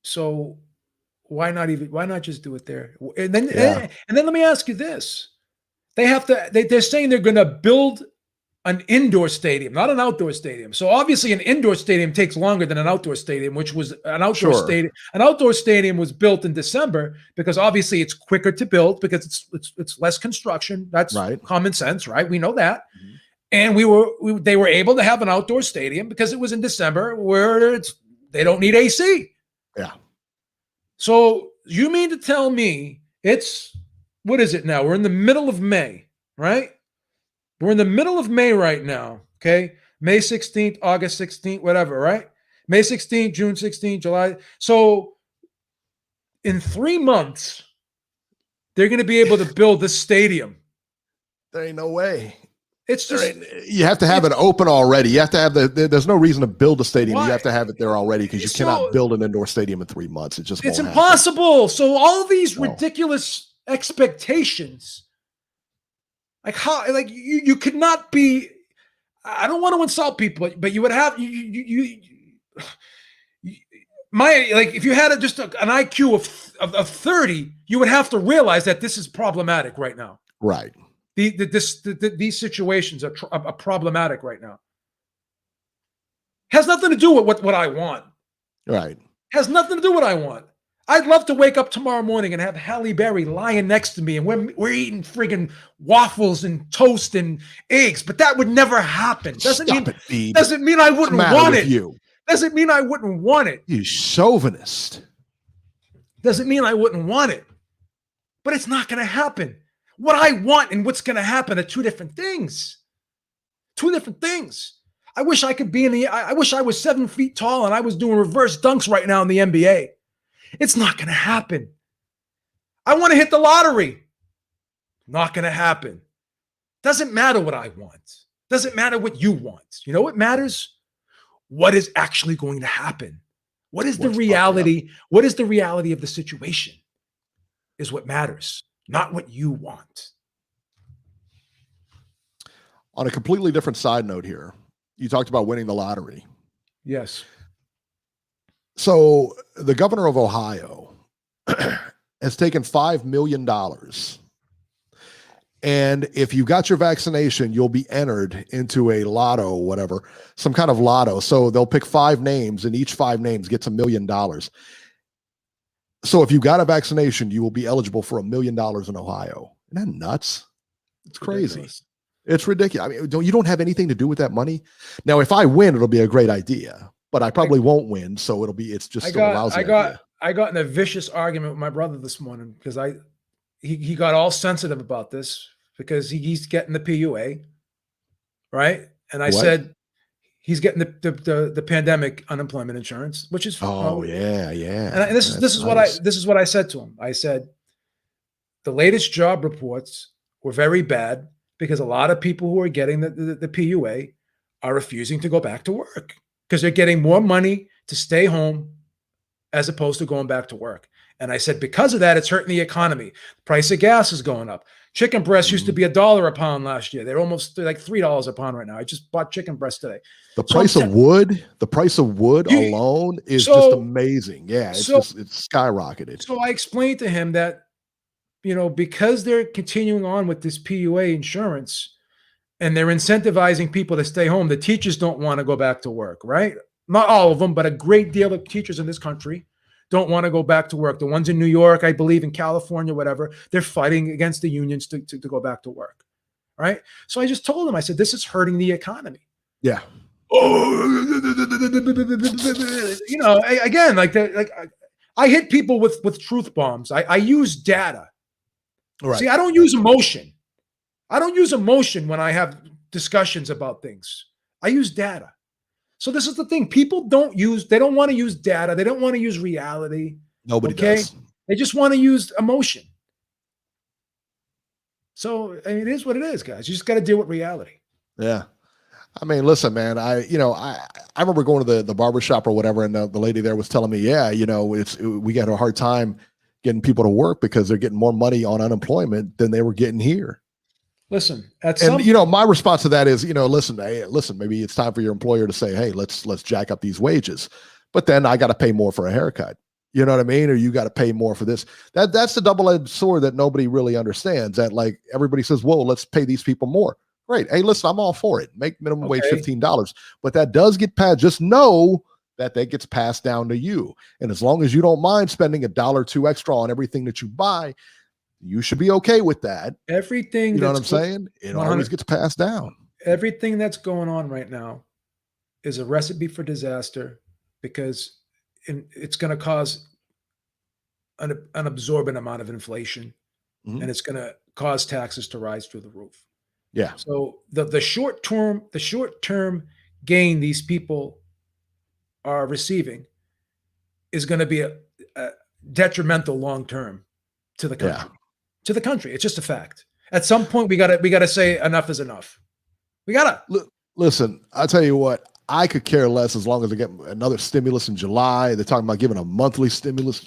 So why not just do it there? And then let me ask you this. They're saying they're going to build an indoor stadium, not an outdoor stadium. So obviously an indoor stadium takes longer than an outdoor stadium, which was an outdoor stadium. An outdoor stadium was built in December because obviously it's quicker to build because it's less construction. That's common sense, right? We know that. Mm-hmm. And they were able to have an outdoor stadium because it was in December where they don't need AC. Yeah. So you mean to tell me what is it now? We're in the middle of May, right? We're in the middle of May right now, okay? May 16th, August 16th, whatever, right? May 16th, June 16th, July. So in 3 months, they're going to be able to build this stadium. There ain't no way. It's just you have to have it open already. You have to have there's no reason to build a stadium. Why? You have to have it there already because you cannot build an indoor stadium in 3 months. It's impossible. Happen. So all these ridiculous expectations, like how, like you could not be. I don't want to insult people, but you would have if you had just an IQ of 30, you would have to realize that this is problematic right now. Right. These situations are problematic right now. Has nothing to do with what I want. Right. Has nothing to do with what I want. I'd love to wake up tomorrow morning and have Halle Berry lying next to me and we're eating friggin' waffles and toast and eggs, but that would never happen. Doesn't mean I wouldn't want it. Doesn't mean I wouldn't want it. You chauvinist. Doesn't mean I wouldn't want it. But it's not going to happen. What I want and what's going to happen are two different things. Two different things. I wish I could be I wish I was 7 feet tall and I was doing reverse dunks right now in the NBA. It's not going to happen. I want to hit the lottery. Not going to happen. Doesn't matter what I want. Doesn't matter what you want. You know what matters? What is actually going to happen? What is the reality? What is the reality of the situation is what matters. Not what you want. On a completely different side note here, you talked about winning the lottery. Yes. So the governor of Ohio has taken $5 million. And if you got your vaccination, you'll be entered into a lotto, whatever, some kind of lotto. So they'll pick 5 names and each 5 names gets $1 million. So if you got a vaccination, you will be eligible for $1 million in Ohio. Isn't that nuts? It's crazy. Ridiculous. It's ridiculous. I mean, you don't have anything to do with that money. Now, if I win, it'll be a great idea, but I probably won't win. So it's just still a lousy idea. I got in a vicious argument with my brother this morning because he got all sensitive about this because he's getting the PUA, right? And I What? said he's getting the pandemic unemployment insurance, which is Oh yeah, yeah. and this That's is nice. this is what I said to him. I said the latest job reports were very bad because a lot of people who are getting the PUA are refusing to go back to work because they're getting more money to stay home as opposed to going back to work. And I said, because of that, it's hurting the economy. The price of gas is going up. Chicken breasts used to be $1 a pound last year. They're almost like $3 a pound right now. I just bought chicken breast today. The price of wood alone is just amazing. Yeah, it's skyrocketed. So I explained to him that, because they're continuing on with this PUA insurance and they're incentivizing people to stay home, the teachers don't want to go back to work, right? Not all of them, but a great deal of teachers in this country don't want to go back to work. The ones in New York, I believe, in California, whatever, they're fighting against the unions to go back to work, right? So I just told him, I said, this is hurting the economy. Yeah. Again, I hit people with truth bombs. I use data. Right. See, I don't use emotion. I don't use emotion when I have discussions about things. I use data. So this is the thing. People they don't want to use data. They don't want to use reality. Nobody does. They just want to use emotion. So it is what it is, guys. You just got to deal with reality. Yeah. I mean, listen, man, I remember going to the barbershop or whatever, and the lady there was telling me, we got a hard time getting people to work because they're getting more money on unemployment than they were getting here. Listen, my response to that is, listen, maybe it's time for your employer to say, hey, let's jack up these wages, but then I got to pay more for a haircut. You know what I mean? Or you got to pay more for this. That's the double-edged sword that nobody really understands. That like everybody says, whoa, let's pay these people more. Great. Hey, listen, I'm all for it. Make minimum wage $15, but that does get passed. Just know that gets passed down to you. And as long as you don't mind spending $1 or $2 extra on everything that you buy, you should be okay with that. Everything, you know what I'm saying? It always gets passed down. Everything that's going on right now is a recipe for disaster because it's going to cause an absorbent amount of inflation, and it's going to cause taxes to rise through the roof. Yeah. So the short term gain these people are receiving is going to be a detrimental long term to the country. Yeah. To the country, it's just a fact. At some point, we gotta say enough is enough. We gotta listen. I'll tell you what. I could care less as long as they get another stimulus in July. They're talking about giving a monthly stimulus.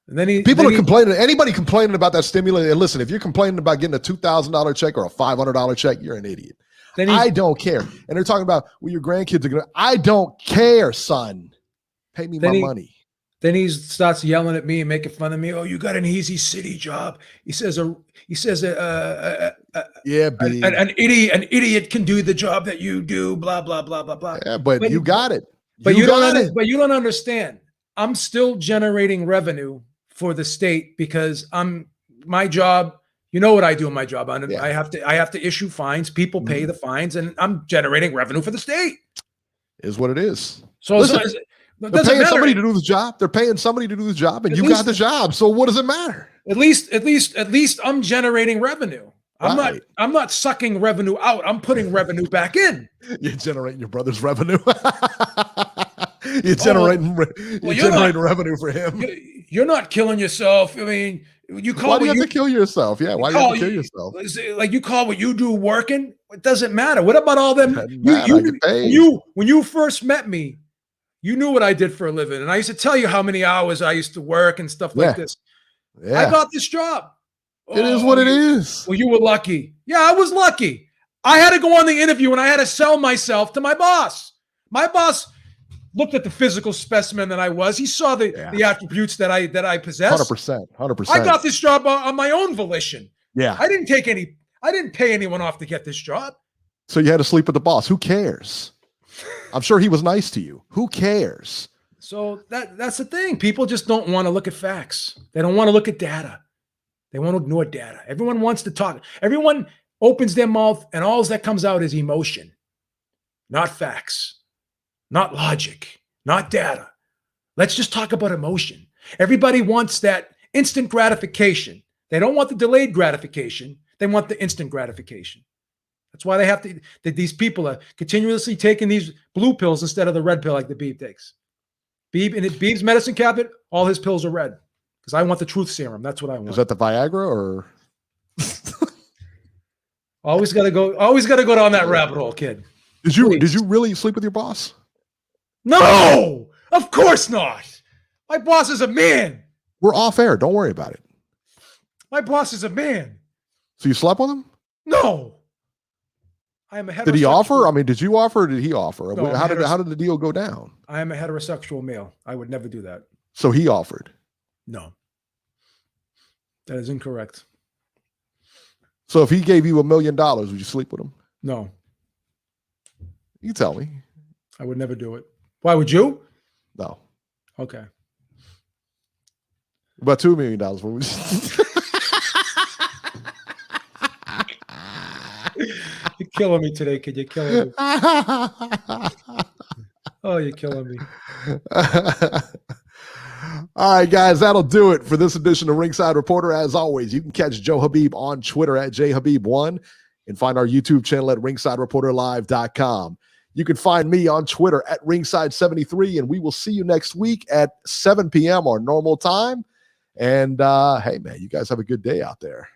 And then people are complaining. Anybody complaining about that stimulus? And listen, if you're complaining about getting a $2,000 check or a $500 check, you're an idiot. I don't care. And they're talking about your grandkids are gonna. I don't care, son. Pay me my money. Then he starts yelling at me and making fun of me. Oh, you got an easy city job. He says an idiot can do the job that you do. Blah blah blah blah blah. Yeah, but you got it. But you don't understand. I'm still generating revenue for the state because my job. You know what I do in my job. I have to issue fines. People pay the fines, and I'm generating revenue for the state. Is what it is. So. Listen, they're paying somebody to do the job. They're paying somebody to do the job, and you got the job. So what does it matter? At least I'm generating revenue. I'm not sucking revenue out. I'm putting revenue back in. You're generating your brother's revenue. You're generating revenue for him. You're not killing yourself. I mean, why do you have to kill yourself? Yeah, why do you have to kill yourself? Like you call what you do working? It doesn't matter. What about all them? When you first met me, you knew what I did for a living. And I used to tell you how many hours I used to work and stuff like this. Yeah. I got this job. It is what it is. Well, you were lucky. Yeah, I was lucky. I had to go on the interview and I had to sell myself to my boss. My boss looked at the physical specimen that I was. He saw the attributes that I possessed. 100%. I got this job on my own volition. Yeah. I didn't pay anyone off to get this job. So you had to sleep with the boss. Who cares? I'm sure he was nice to you. Who cares? So that's the thing. People just don't want to look at facts. They don't want to look at data. They want to ignore data. Everyone wants to talk. Everyone opens their mouth and all that comes out is emotion, not facts, not logic, not data. Let's just talk about emotion. Everybody wants that instant gratification. They don't want the delayed gratification. They want the instant gratification. That's why they have to. These people are continuously taking these blue pills instead of the red pill like the Beeb takes. Beeb's medicine cabinet, all his pills are red because I want the truth serum. That's what I want. Is that the Viagra or? Always got to go down that rabbit hole, kid. Did you really sleep with your boss? No, of course not. My boss is a man. We're off air. Don't worry about it. My boss is a man. So you slept with him? No. I am a heterosexual. Did he offer? I mean, did you offer or did he offer? No, how did the deal go down? I am a heterosexual male. I would never do that. So he offered? No. That is incorrect. So if he gave you $1 million, would you sleep with him? No. You tell me. I would never do it. Why would you? No. Okay. About $2 million. You're killing me today, kid. You're killing me. Oh, you're killing me. All right, guys, that'll do it for this edition of Ringside Reporter. As always, you can catch Joe Habib on Twitter at JHabib1 and find our YouTube channel at ringsidereporterlive.com. You can find me on Twitter at Ringside73, and we will see you next week at 7 p.m. our normal time. And hey, man, you guys have a good day out there.